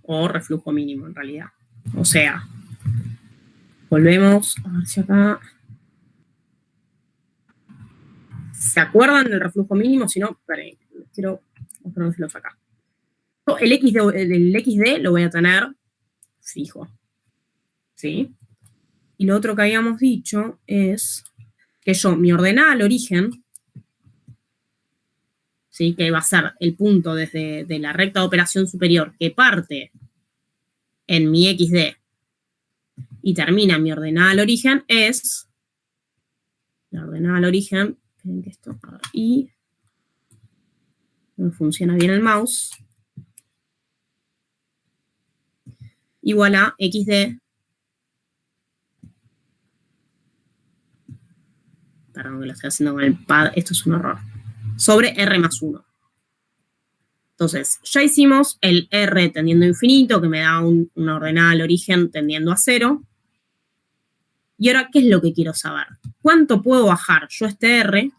O reflujo mínimo, en realidad. O sea, volvemos a ver si acá... ¿Se acuerdan del reflujo mínimo? Si no, esperen, quiero mostrárselos acá. El XD lo voy a tener fijo. ¿Sí? Y lo otro que habíamos dicho es que yo, mi ordenada al origen, ¿sí? Que va a ser el punto desde de la recta de operación superior que parte en mi XD y termina mi ordenada al origen, es la ordenada al origen, esperen que esto, y no funciona bien el mouse, igual a XD, perdón que lo estoy haciendo con el pad, esto es un error, sobre R más 1. Entonces, ya hicimos el R tendiendo a infinito, que me da una ordenada al origen tendiendo a 0. Y ahora, ¿qué es lo que quiero saber? ¿Cuánto puedo bajar yo este R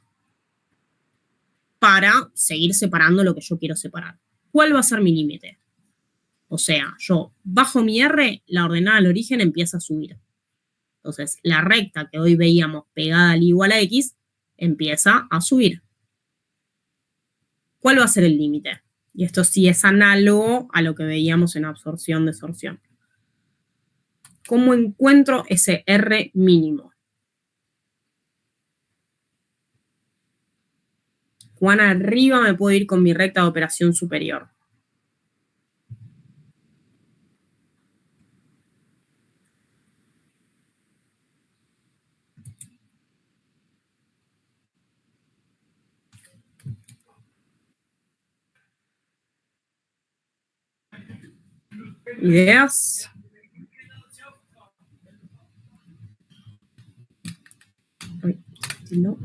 para seguir separando lo que yo quiero separar? ¿Cuál va a ser mi límite? O sea, yo bajo mi R, la ordenada al origen empieza a subir. Entonces, la recta que hoy veíamos pegada al igual a X empieza a subir. ¿Cuál va a ser el límite? Y esto sí es análogo a lo que veíamos en absorción-desorción. ¿Cómo encuentro ese R mínimo? ¿Cuán arriba me puedo ir con mi recta de operación superior? ¿Ideas? No.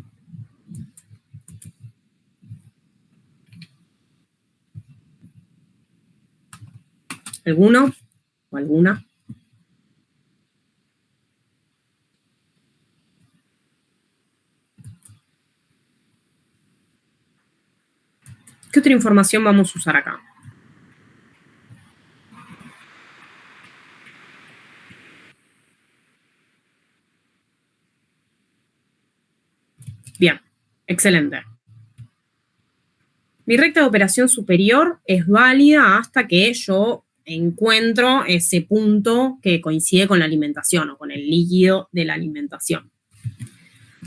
¿Alguno o alguna? ¿Qué otra información vamos a usar acá? Bien, excelente. Mi recta de operación superior es válida hasta que yo encuentro ese punto que coincide con la alimentación o con el líquido de la alimentación.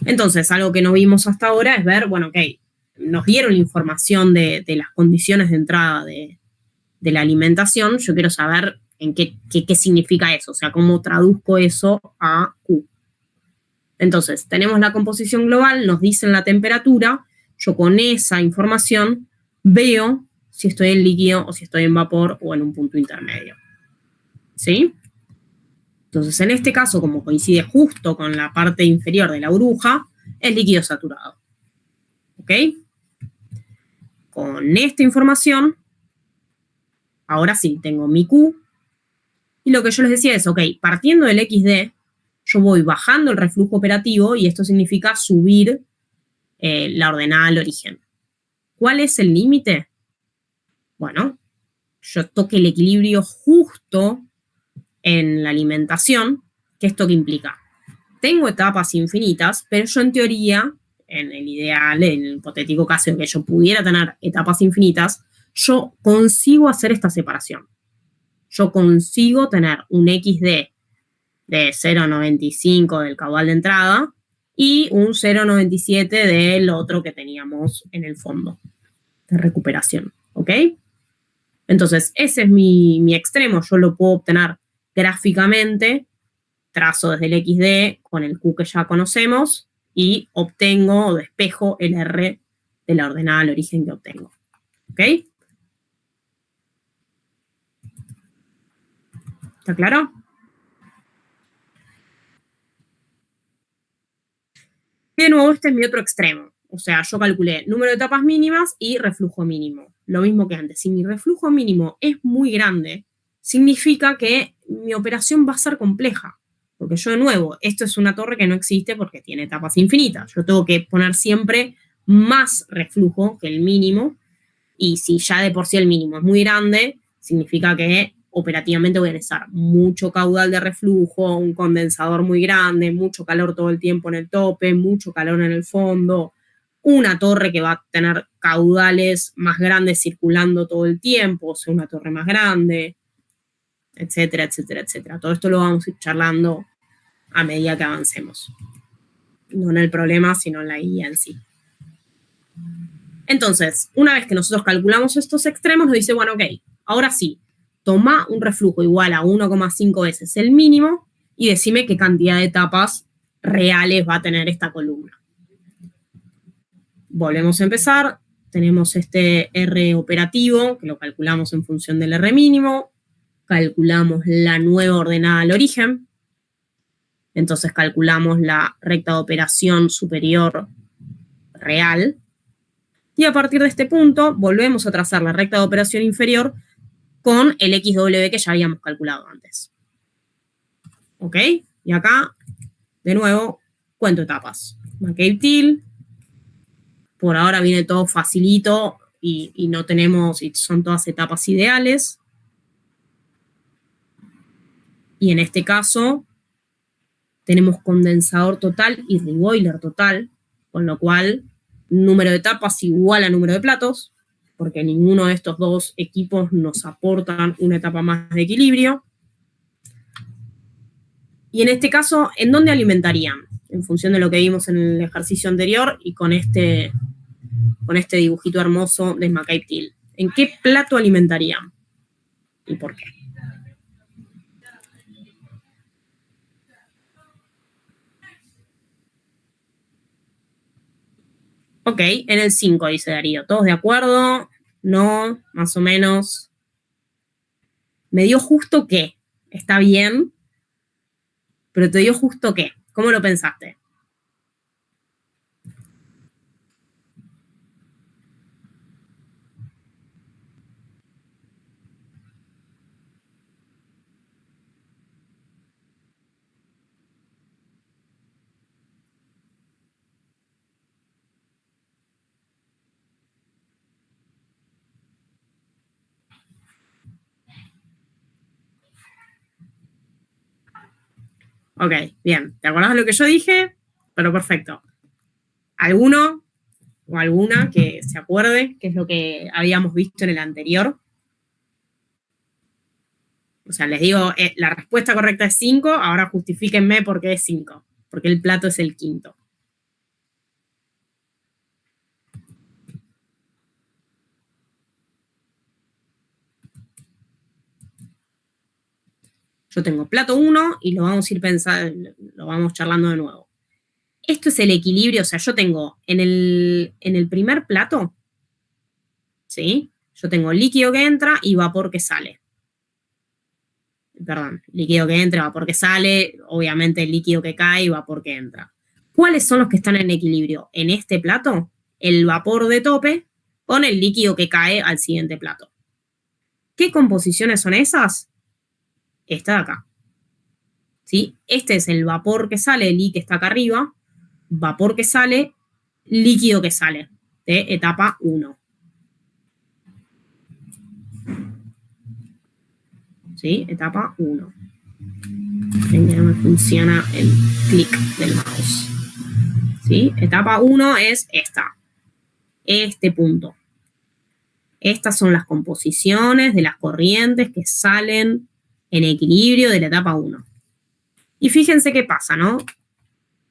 Entonces, algo que no vimos hasta ahora es ver, bueno, ok, nos dieron la información de las condiciones de entrada de la alimentación, yo quiero saber en qué significa eso, o sea, cómo traduzco eso a Q. Entonces, tenemos la composición global, nos dicen la temperatura, yo con esa información veo si estoy en líquido o si estoy en vapor o en un punto intermedio. ¿Sí? Entonces, en este caso, como coincide justo con la parte inferior de la burbuja, es líquido saturado. ¿Ok? Con esta información, ahora sí, tengo mi Q. Y lo que yo les decía es, ok, partiendo del XD, yo voy bajando el reflujo operativo y esto significa subir la ordenada al origen. ¿Cuál es el límite? Bueno, yo toque el equilibrio justo en la alimentación. ¿Qué esto que implica? Tengo etapas infinitas, pero yo en teoría, en el ideal, en el hipotético caso de que yo pudiera tener etapas infinitas, yo consigo hacer esta separación. Yo consigo tener un XD de 0,95 del caudal de entrada y un 0,97 del otro que teníamos en el fondo de recuperación, ¿ok? Entonces, ese es mi extremo, yo lo puedo obtener gráficamente, trazo desde el XD con el Q que ya conocemos y obtengo o despejo el R de la ordenada al origen que obtengo, ¿ok? ¿Está claro? De nuevo, este es mi otro extremo. O sea, yo calculé número de etapas mínimas y reflujo mínimo. Lo mismo que antes. Si mi reflujo mínimo es muy grande, significa que mi operación va a ser compleja. Porque yo, de nuevo, esto es una torre que no existe porque tiene etapas infinitas. Yo tengo que poner siempre más reflujo que el mínimo. Y si ya de por sí el mínimo es muy grande, significa que operativamente voy a necesitar mucho caudal de reflujo, un condensador muy grande, mucho calor todo el tiempo en el tope, mucho calor en el fondo, una torre que va a tener caudales más grandes circulando todo el tiempo, o sea, una torre más grande, etcétera, etcétera, etcétera. Todo esto lo vamos a ir charlando a medida que avancemos. No en el problema, sino en la guía en sí. Entonces, una vez que nosotros calculamos estos extremos, nos dice, bueno, ok, ahora sí, toma un reflujo igual a 1,5 veces el mínimo y decime qué cantidad de etapas reales va a tener esta columna. Volvemos a empezar. Tenemos este R operativo, que lo calculamos en función del R mínimo. Calculamos la nueva ordenada al origen. Entonces calculamos la recta de operación superior real. Y a partir de este punto, volvemos a trazar la recta de operación inferior con el XW que ya habíamos calculado antes. ¿Ok? Y acá, de nuevo, cuento etapas. McCabe-Thiele. Por ahora viene todo facilito y no tenemos, y son todas etapas ideales. Y en este caso, tenemos condensador total y reboiler total, con lo cual número de etapas igual a número de platos, porque ninguno de estos dos equipos nos aportan una etapa más de equilibrio. Y en este caso, ¿en dónde alimentarían? En función de lo que vimos en el ejercicio anterior y con este dibujito hermoso de McCabe-Thiele. ¿En qué plato alimentarían? ¿Y por qué? Ok, en el 5 dice Darío. ¿Todos de acuerdo? No, más o menos. Me dio justo qué. Está bien, pero te dio justo qué. ¿Cómo lo pensaste? Ok, bien. ¿Te acordás de lo que yo dije? Pero perfecto. ¿Alguno o alguna que se acuerde qué es lo que habíamos visto en el anterior? O sea, les digo, la respuesta correcta es 5, ahora justifíquenme por qué es 5, porque el plato es el quinto. Yo tengo plato 1 y lo vamos a ir pensando, lo vamos charlando de nuevo. Esto es el equilibrio, o sea, yo tengo en el primer plato, ¿sí? Yo tengo líquido que entra y vapor que sale. Perdón, líquido que entra, vapor que sale, obviamente el líquido que cae y vapor que entra. ¿Cuáles son los que están en equilibrio? En este plato, el vapor de tope con el líquido que cae al siguiente plato. ¿Qué composiciones son esas? Esta de acá. ¿Sí? Este es el vapor que sale, el I que está acá arriba, vapor que sale, líquido que sale, de etapa 1. ¿Sí? Etapa 1. No me funciona el clic del mouse. ¿Sí? Etapa 1 es esta. Este punto. Estas son las composiciones de las corrientes que salen en equilibrio de la etapa 1. Y fíjense qué pasa, ¿no?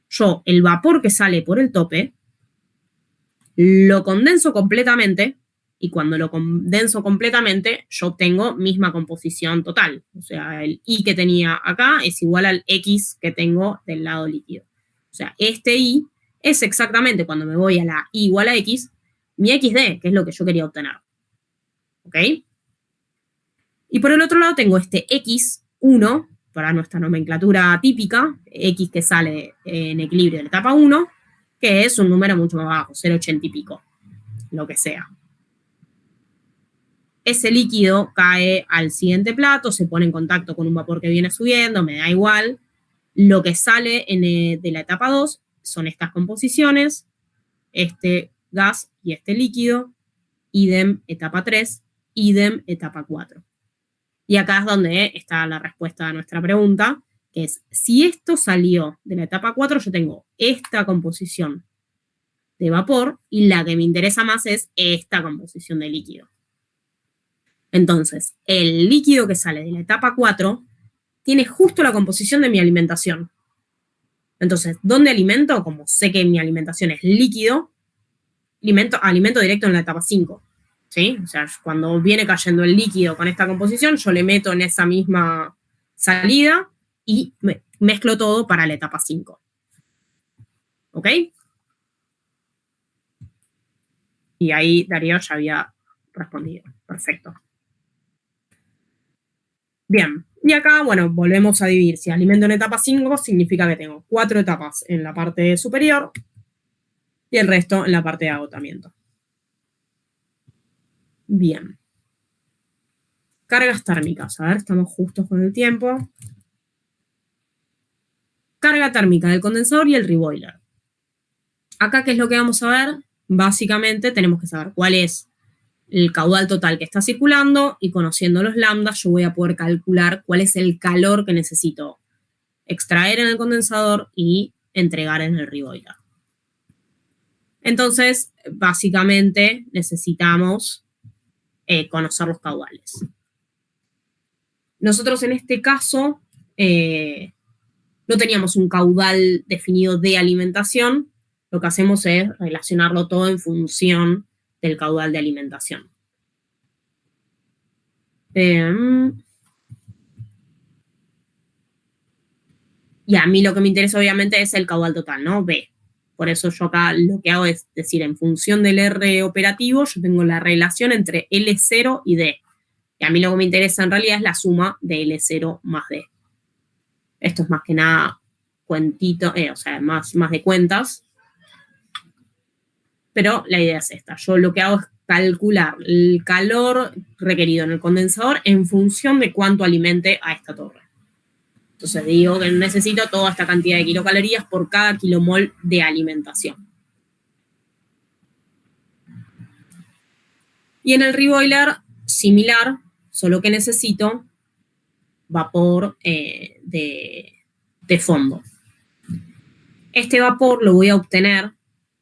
Yo, el vapor que sale por el tope, lo condenso completamente, y cuando lo condenso completamente, yo obtengo misma composición total. O sea, el I que tenía acá es igual al X que tengo del lado líquido. O sea, este I es exactamente, cuando me voy a la I igual a X, mi XD, que es lo que yo quería obtener. ¿Ok? Y por el otro lado tengo este X1, para nuestra nomenclatura típica, X que sale en equilibrio de la etapa 1, que es un número mucho más bajo, 0,80 y pico, lo que sea. Ese líquido cae al siguiente plato, se pone en contacto con un vapor que viene subiendo, me da igual. Lo que sale de la etapa 2 son estas composiciones, este gas y este líquido, idem etapa 3, idem etapa 4. Y acá es donde está la respuesta a nuestra pregunta, que es, si esto salió de la etapa 4, yo tengo esta composición de vapor y la que me interesa más es esta composición de líquido. Entonces, el líquido que sale de la etapa 4 tiene justo la composición de mi alimentación. Entonces, ¿dónde alimento? Como sé que mi alimentación es líquido, alimento directo en la etapa 5. ¿Sí? O sea, cuando viene cayendo el líquido con esta composición, yo le meto en esa misma salida y mezclo todo para la etapa 5. ¿Ok? Y ahí Darío ya había respondido. Perfecto. Bien, y acá, bueno, volvemos a dividir. Si alimento en etapa 5, significa que tengo 4 etapas en la parte superior y el resto en la parte de agotamiento. Bien. Cargas térmicas. A ver, estamos justos con el tiempo. Carga térmica del condensador y el reboiler. Acá, ¿qué es lo que vamos a ver? Básicamente, tenemos que saber cuál es el caudal total que está circulando y conociendo los lambdas, yo voy a poder calcular cuál es el calor que necesito extraer en el condensador y entregar en el reboiler. Entonces, básicamente, necesitamos conocer los caudales. Nosotros en este caso no teníamos un caudal definido de alimentación. Lo que hacemos es relacionarlo todo en función del caudal de alimentación. Y a mí lo que me interesa obviamente es el caudal total, ¿no? B. Por eso yo acá lo que hago es decir, en función del R operativo, yo tengo la relación entre L0 y D. Y a mí lo que me interesa en realidad es la suma de L0 más D. Esto es más que nada cuentito, o sea, más de cuentas. Pero la idea es esta. Yo lo que hago es calcular el calor requerido en el condensador en función de cuánto alimente a esta torre. Entonces digo que necesito toda esta cantidad de kilocalorías por cada kilomol de alimentación. Y en el reboiler, similar, solo que necesito vapor de de fondo. Este vapor lo voy a obtener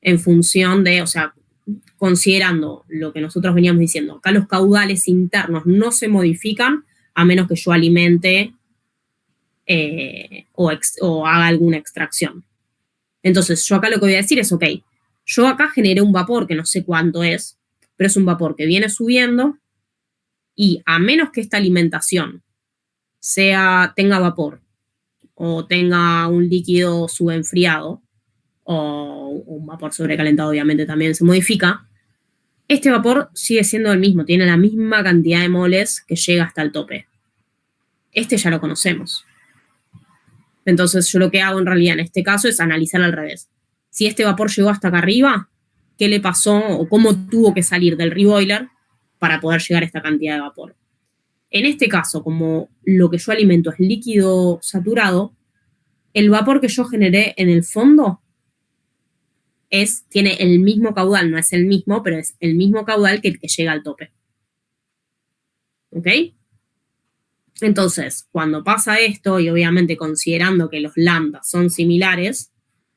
en función de, o sea, considerando lo que nosotros veníamos diciendo. Acá los caudales internos no se modifican a menos que yo alimente o haga alguna extracción. Entonces, yo acá lo que voy a decir es, ok, yo acá generé un vapor que no sé cuánto es, pero es un vapor que viene subiendo y a menos que esta alimentación tenga vapor o tenga un líquido subenfriado o un vapor sobrecalentado, obviamente también se modifica, este vapor sigue siendo el mismo, tiene la misma cantidad de moles que llega hasta el tope. Este ya lo conocemos. Entonces yo lo que hago en realidad en este caso es analizar al revés. Si este vapor llegó hasta acá arriba, ¿qué le pasó o cómo tuvo que salir del reboiler para poder llegar a esta cantidad de vapor? En este caso, como lo que yo alimento es líquido saturado, el vapor que yo generé en el fondo tiene el mismo caudal, no es el mismo, pero es el mismo caudal que el que llega al tope. ¿Ok? Entonces, cuando pasa esto, y obviamente considerando que los lambdas son similares,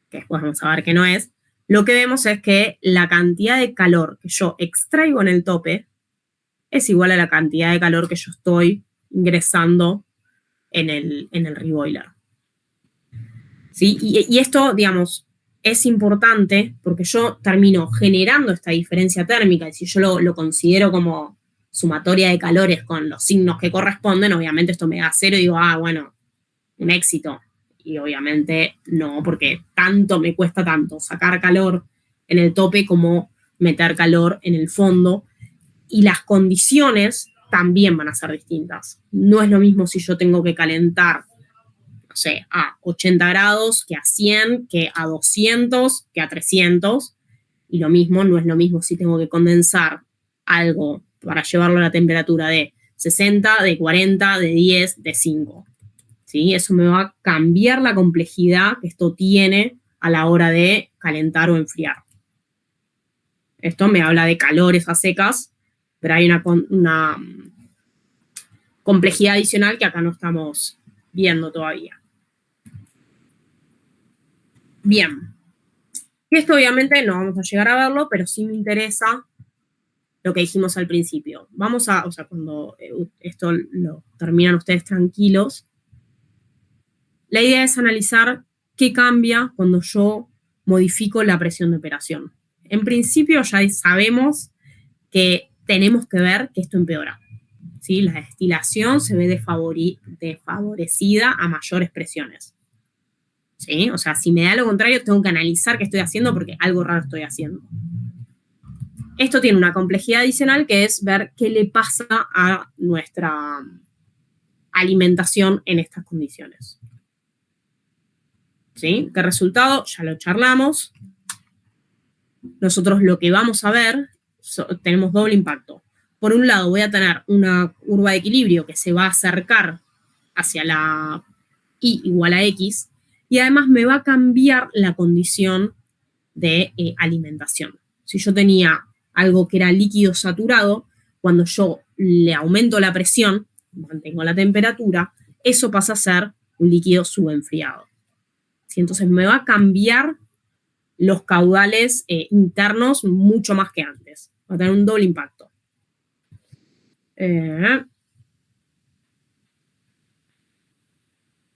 que después vamos a ver que no es, lo que vemos es que la cantidad de calor que yo extraigo en el tope es igual a la cantidad de calor que yo estoy ingresando en el reboiler. ¿Sí? Y esto, digamos, es importante porque yo termino generando esta diferencia térmica, y si yo lo considero como sumatoria de calores con los signos que corresponden, obviamente esto me da 0 y digo, bueno, un éxito. Y obviamente no, porque me cuesta tanto sacar calor en el tope como meter calor en el fondo. Y las condiciones también van a ser distintas. No es lo mismo si yo tengo que calentar, no sé, a 80 grados, que a 100, que a 200, que a 300. Y lo mismo, no es lo mismo si tengo que condensar algo para llevarlo a la temperatura de 60, de 40, de 10, de 5. ¿Sí? Eso me va a cambiar la complejidad que esto tiene a la hora de calentar o enfriar. Esto me habla de calores a secas, pero hay una complejidad adicional que acá no estamos viendo todavía. Bien. Esto obviamente no vamos a llegar a verlo, pero sí me interesa lo que dijimos al principio. Cuando esto lo terminan ustedes tranquilos, la idea es analizar qué cambia cuando yo modifico la presión de operación. En principio ya sabemos que tenemos que ver que esto empeora. ¿Sí? La destilación se ve desfavorecida a mayores presiones. ¿Sí? O sea, si me da lo contrario, tengo que analizar qué estoy haciendo porque algo raro estoy haciendo. Esto tiene una complejidad adicional que es ver qué le pasa a nuestra alimentación en estas condiciones. ¿Sí? ¿Qué resultado? Ya lo charlamos. Nosotros lo que vamos a ver, tenemos doble impacto. Por un lado voy a tener una curva de equilibrio que se va a acercar hacia la I igual a X, y además me va a cambiar la condición de alimentación. Si yo tenía algo que era líquido saturado, cuando yo le aumento la presión, mantengo la temperatura, eso pasa a ser un líquido subenfriado. ¿Sí? Entonces me va a cambiar los caudales internos mucho más que antes. Va a tener un doble impacto.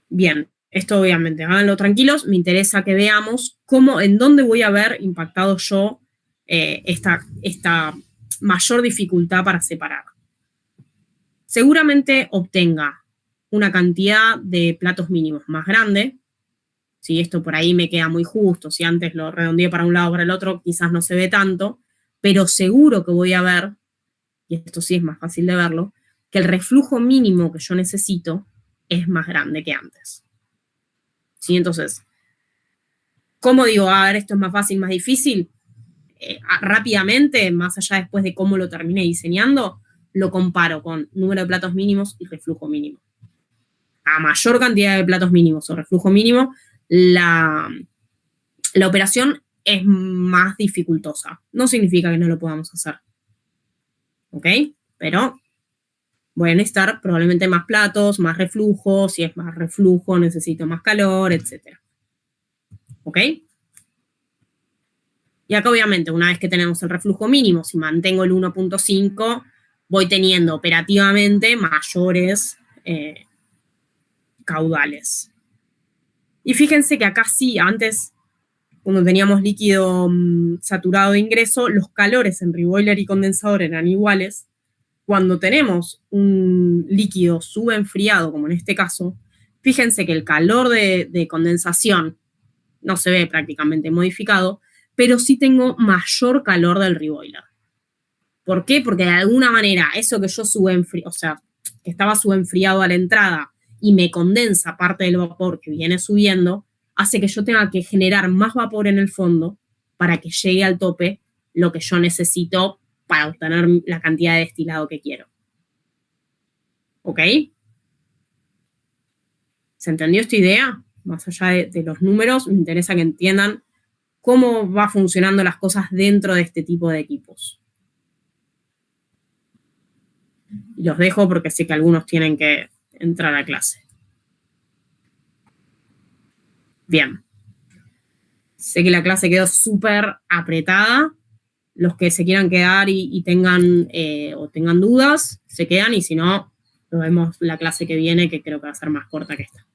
Bien, esto obviamente, háganlo tranquilos. Me interesa que veamos en dónde voy a ver impactado yo esta mayor dificultad para separar. Seguramente obtenga una cantidad de platos mínimos más grande. Si esto por ahí me queda muy justo, si antes lo redondeé para un lado o para el otro, quizás no se ve tanto, pero seguro que voy a ver, y esto sí es más fácil de verlo, que el reflujo mínimo que yo necesito es más grande que antes. ¿Sí? Entonces, ¿cómo digo, a ver, esto es más fácil, más difícil? Rápidamente, más allá después de cómo lo terminé diseñando, lo comparo con número de platos mínimos y reflujo mínimo. A mayor cantidad de platos mínimos o reflujo mínimo, la operación es más dificultosa. No significa que no lo podamos hacer. ¿Ok? Pero voy a necesitar probablemente más platos, más reflujo. Si es más reflujo, necesito más calor, etc. ¿Ok? Y acá obviamente, una vez que tenemos el reflujo mínimo, si mantengo el 1.5, voy teniendo operativamente mayores caudales. Y fíjense que acá sí, antes, cuando teníamos líquido saturado de ingreso, los calores en reboiler y condensador eran iguales. Cuando tenemos un líquido subenfriado, como en este caso, fíjense que el calor de condensación no se ve prácticamente modificado, pero sí tengo mayor calor del reboiler. ¿Por qué? Porque de alguna manera eso que yo subenfriado, o sea, que estaba subenfriado a la entrada y me condensa parte del vapor que viene subiendo, hace que yo tenga que generar más vapor en el fondo para que llegue al tope lo que yo necesito para obtener la cantidad de destilado que quiero. ¿Ok? ¿Se entendió esta idea? Más allá de los números, me interesa que entiendan cómo va funcionando las cosas dentro de este tipo de equipos. Y los dejo porque sé que algunos tienen que entrar a clase. Bien. Sé que la clase quedó súper apretada. Los que se quieran quedar y tengan dudas, se quedan, y si no, nos vemos la clase que viene, que creo que va a ser más corta que esta.